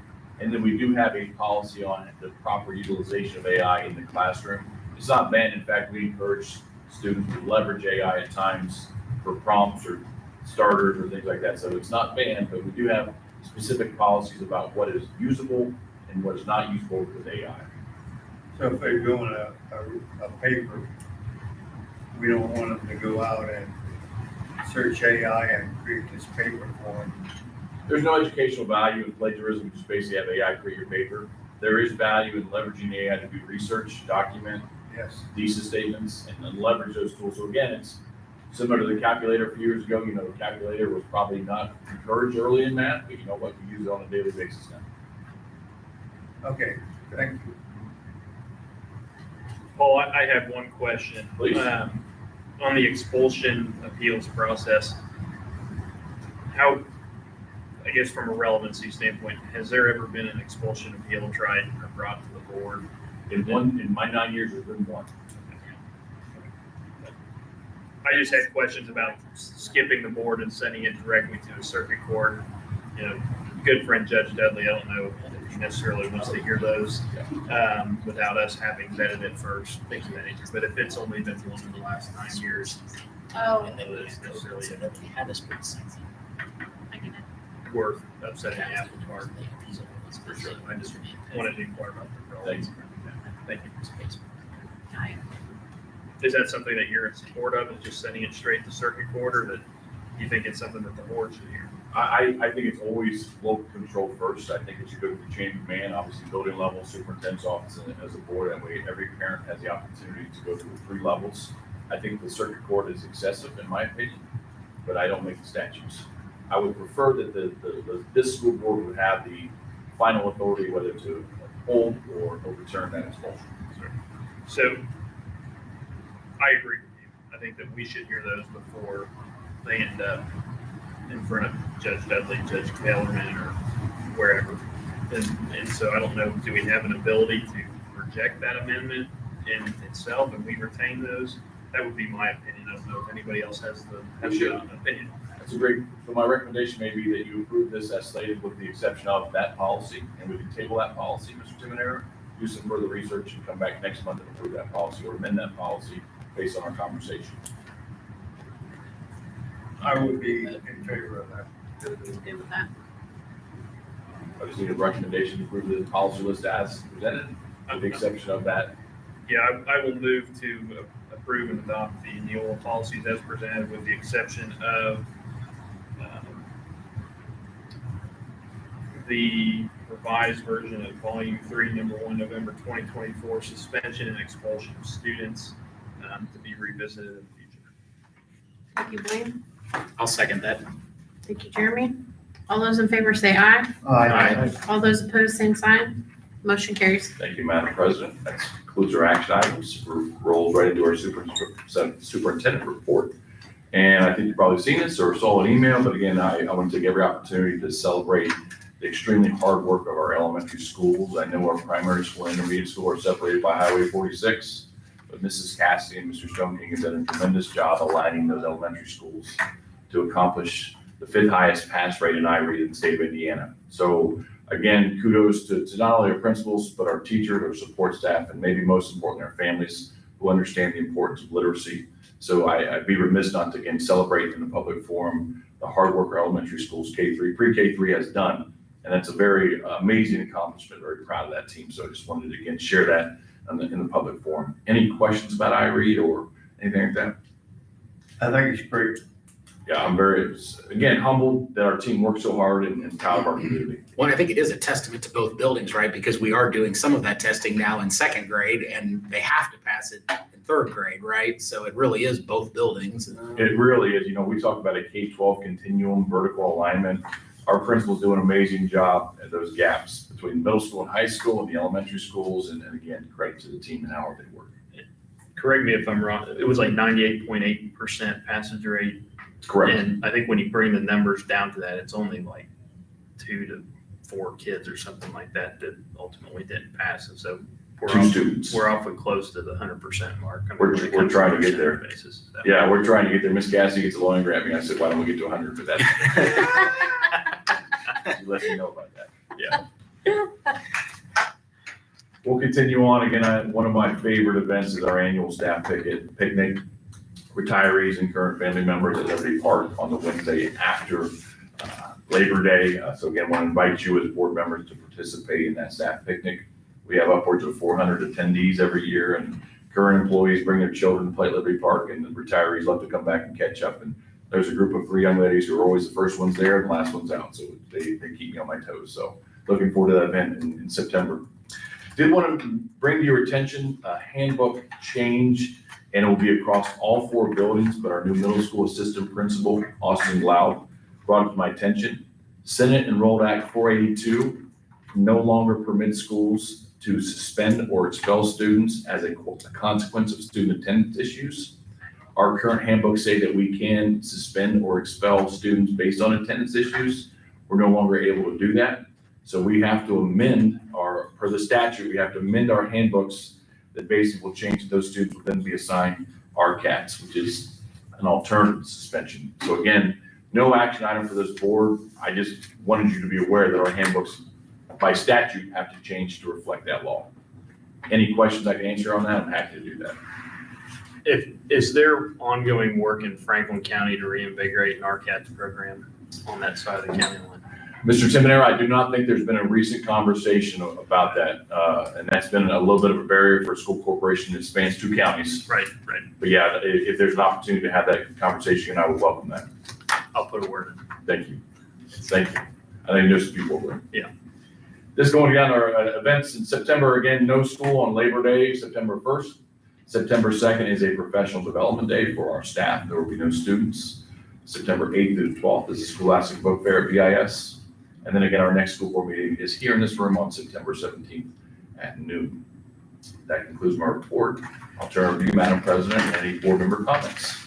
And then we do have a policy on the proper utilization of AI in the classroom. It's not banned. In fact, we encourage students to leverage AI at times for prompts or starters or things like that. So it's not banned, but we do have specific policies about what is usable and what is not usable with AI. So if they're doing a paper, we don't want them to go out and search AI and create this paper for them. There's no educational value in plagiarism, just basically have AI create your paper. There is value in leveraging AI to do research, document, Yes. thesis statements, and then leverage those tools. So again, it's similar to the calculator a few years ago. You know, the calculator was probably not encouraged early in math, but you know what, we use it on a daily basis now. Okay, thank you. Paul, I have one question. Please. On the expulsion appeals process, how, I guess from a relevancy standpoint, has there ever been an expulsion appeal tried or brought to the board? In my 9 years, there's been one. I just had questions about skipping the board and sending it directly to the circuit court. You know, good friend Judge Dudley, I don't know if he necessarily wants to hear those without us having vetted it first. But if it's only been one in the last 9 years, Oh. And then we it's necessarily so nobody had us put something. I get it. worth upsetting the apple cart. For sure. I just wanted to inquire about the relevancy. Thank you. Is that something that you're in support of, is just sending it straight to circuit court, or that you think it's something that the board should hear? I think it's always local control first. I think it should go to the chain of command, obviously building level, superintendent's office, and as a board, that way every parent has the opportunity to go through 3 levels. I think the circuit court is excessive, in my opinion, but I don't make the statutes. I would prefer that this school board would have the final authority whether to hold or overturn that expulsion. So, I agree with you. I think that we should hear those before they end up in front of Judge Dudley, Judge Kellerman, or wherever. And so I don't know, do we have an ability to reject that amendment in itself and we retain those? That would be my opinion. I don't know if anybody else has the opinion. That's a great, so my recommendation may be that you approve this as stated with the exception of that policy, and we can table that policy, Mr. Timonero, do some further research and come back next month and approve that policy or amend that policy based on our conversation. I would be in favor of that. Good with that. I just need a recommendation to approve the policy list as presented, with the exception of that. Yeah, I will move to approve and adopt the Neola policies as presented with the exception of the revised version of volume 3, number 1, November 2024, suspension and expulsion of students to be revisited in the future. Thank you, Blaine. I'll second that. Thank you, Jeremy. All those in favor say aye. Aye. All those opposed, same sign. Motion carries. Thank you, Madam President. That concludes our action items. We're rolled right into our superintendent report. And I think you've probably seen this or saw an email, but again, I want to take every opportunity to celebrate the extremely hard work of our elementary schools. I know our primary school and intermediate school are separated by Highway 46, but Mrs. Cassidy and Mr. Stoneking have done a tremendous job aligning those elementary schools to accomplish the 5th highest pass rate in IREAD in the state of Indiana. So again, kudos to not only our principals, but our teachers, our support staff, and maybe most importantly, our families who understand the importance of literacy. So I'd be remiss not to again celebrate in the public forum the hard work our elementary schools, K3, pre-K3 has done. And that's a very amazing accomplishment, very proud of that team. So I just wanted to again share that in the public forum. Any questions about IREAD or anything like that? I think it's great. Yeah, I'm very, again, humbled that our team worked so hard and proud of our community. Well, I think it is a testament to both buildings, right? Because we are doing some of that testing now in 2nd grade and they have to pass it in 3rd grade, right? So it really is both buildings. It really is. You know, we talk about a K-12 continuum, vertical alignment. Our principals do an amazing job at those gaps between middle school and high school and the elementary schools. And again, credit to the team and how they work. Correct me if I'm wrong, it was like 98.8% passage rate. Correct. And I think when you bring the numbers down to that, it's only like 2 to 4 kids or something like that that ultimately didn't pass. And so 2 students. We're awfully close to the 100% mark. I mean, We're when it trying comes to a get there. percentage basis. Is that- Yeah, we're trying to get there. Miss Cassie gets a loan grant me. I said, why don't we get to 100? But that's, you let me know about that. Yeah. We'll continue on. Again, one of my favorite events is our annual staff picnic. Retirees and current family members at Liberty Park on the Wednesday after Labor Day. So again, want to invite you as board members to participate in that staff picnic. We have upwards of 400 attendees every year, and current employees bring their children to play at Liberty Park, and the retirees love to come back and catch up. And there's a group of 3 young ladies who are always the first ones there and the last ones out. So they keep me on my toes. So looking forward to that event in September. Did want to bring to your attention a handbook change, and it will be across all 4 buildings, but our new middle school assistant principal, Austin Loud, brought it to my attention. Senate Enrolled Act 482 no longer permits schools to suspend or expel students as a consequence of student attendance issues. Our current handbooks say that we can suspend or expel students based on attendance issues. We're no longer able to do that. So we have to amend per the statute, we have to amend our handbooks that basically will change those students will then be assigned RCATs, which is an alternative suspension. So again, no action item for this board. I just wanted you to be aware that our handbooks by statute have to change to reflect that law. Any questions I can answer on that, I'm happy to do that. Is there ongoing work in Franklin County to reinvigorate an RCAT program on that side of the county line? Mr. Timonero, I do not think there's been a recent conversation about that. And that's been a little bit of a barrier for a school corporation that spans 2 counties. Right. But yeah, if there's an opportunity to have that conversation, I would welcome that. I'll put a word in. Thank you. I think there's some people there. Yeah. This going down our events in September, again, no school on Labor Day, September 1st. September 2nd is a professional development day for our staff. There will be no students. September 8th through 12th is a scholastic book fair at BIS. And then again, our next school board meeting is here in this room on September 17th at noon. That concludes my report. I'll turn it over to you, Madam President, and any board member comments.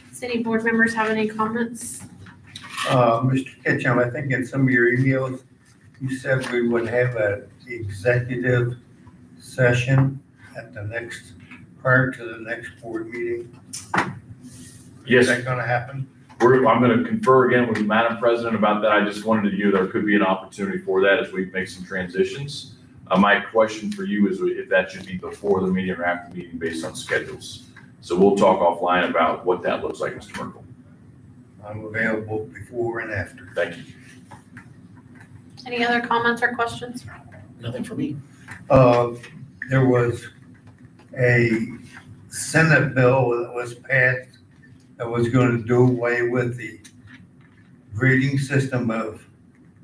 Does any board members have any comments? Mr. Ketchum, I think in some of your emails, you said we would have an executive session at prior to the next board meeting. Yes. Is that gonna happen? I'm going to confer again with Madam President about that. I just wanted to there could be an opportunity for that as we make some transitions. My question for you is if that should be before the meeting or after the meeting based on schedules. So we'll talk offline about what that looks like, Mr. Merkel. I'm available before and after. Thank you. Any other comments or questions? Nothing for me. There was a Senate bill that was passed that was going to do away with the grading system of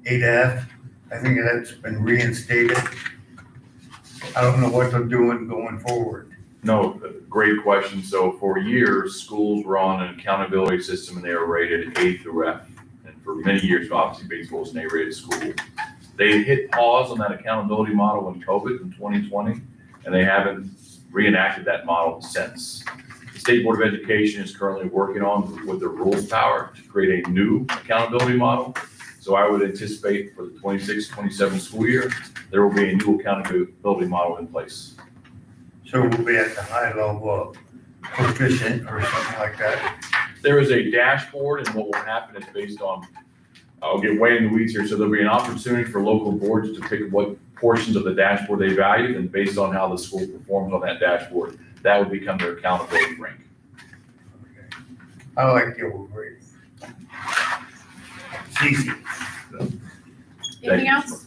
8F. I think that's been reinstated. I don't know what they're doing going forward. No, great question. So for years, schools were on an accountability system and they were rated A through F. And for many years, obviously, Batesville was an A-rated school. They hit pause on that accountability model in COVID in 2020, and they haven't reenacted that model since. The State Board of Education is currently working on with their rules power to create a new accountability model. So I would anticipate for the 26-27 school year, there will be a new accountability model in place. So we'll be at the high level of proficient or something like that. There is a dashboard, and what will happen is based on, I'll get way in the weeds here, so there'll be an opportunity for local boards to pick what portions of the dashboard they value, and based on how the school performs on that dashboard, that would become their accountability rank. I like the old grade. It's easy. Anything else?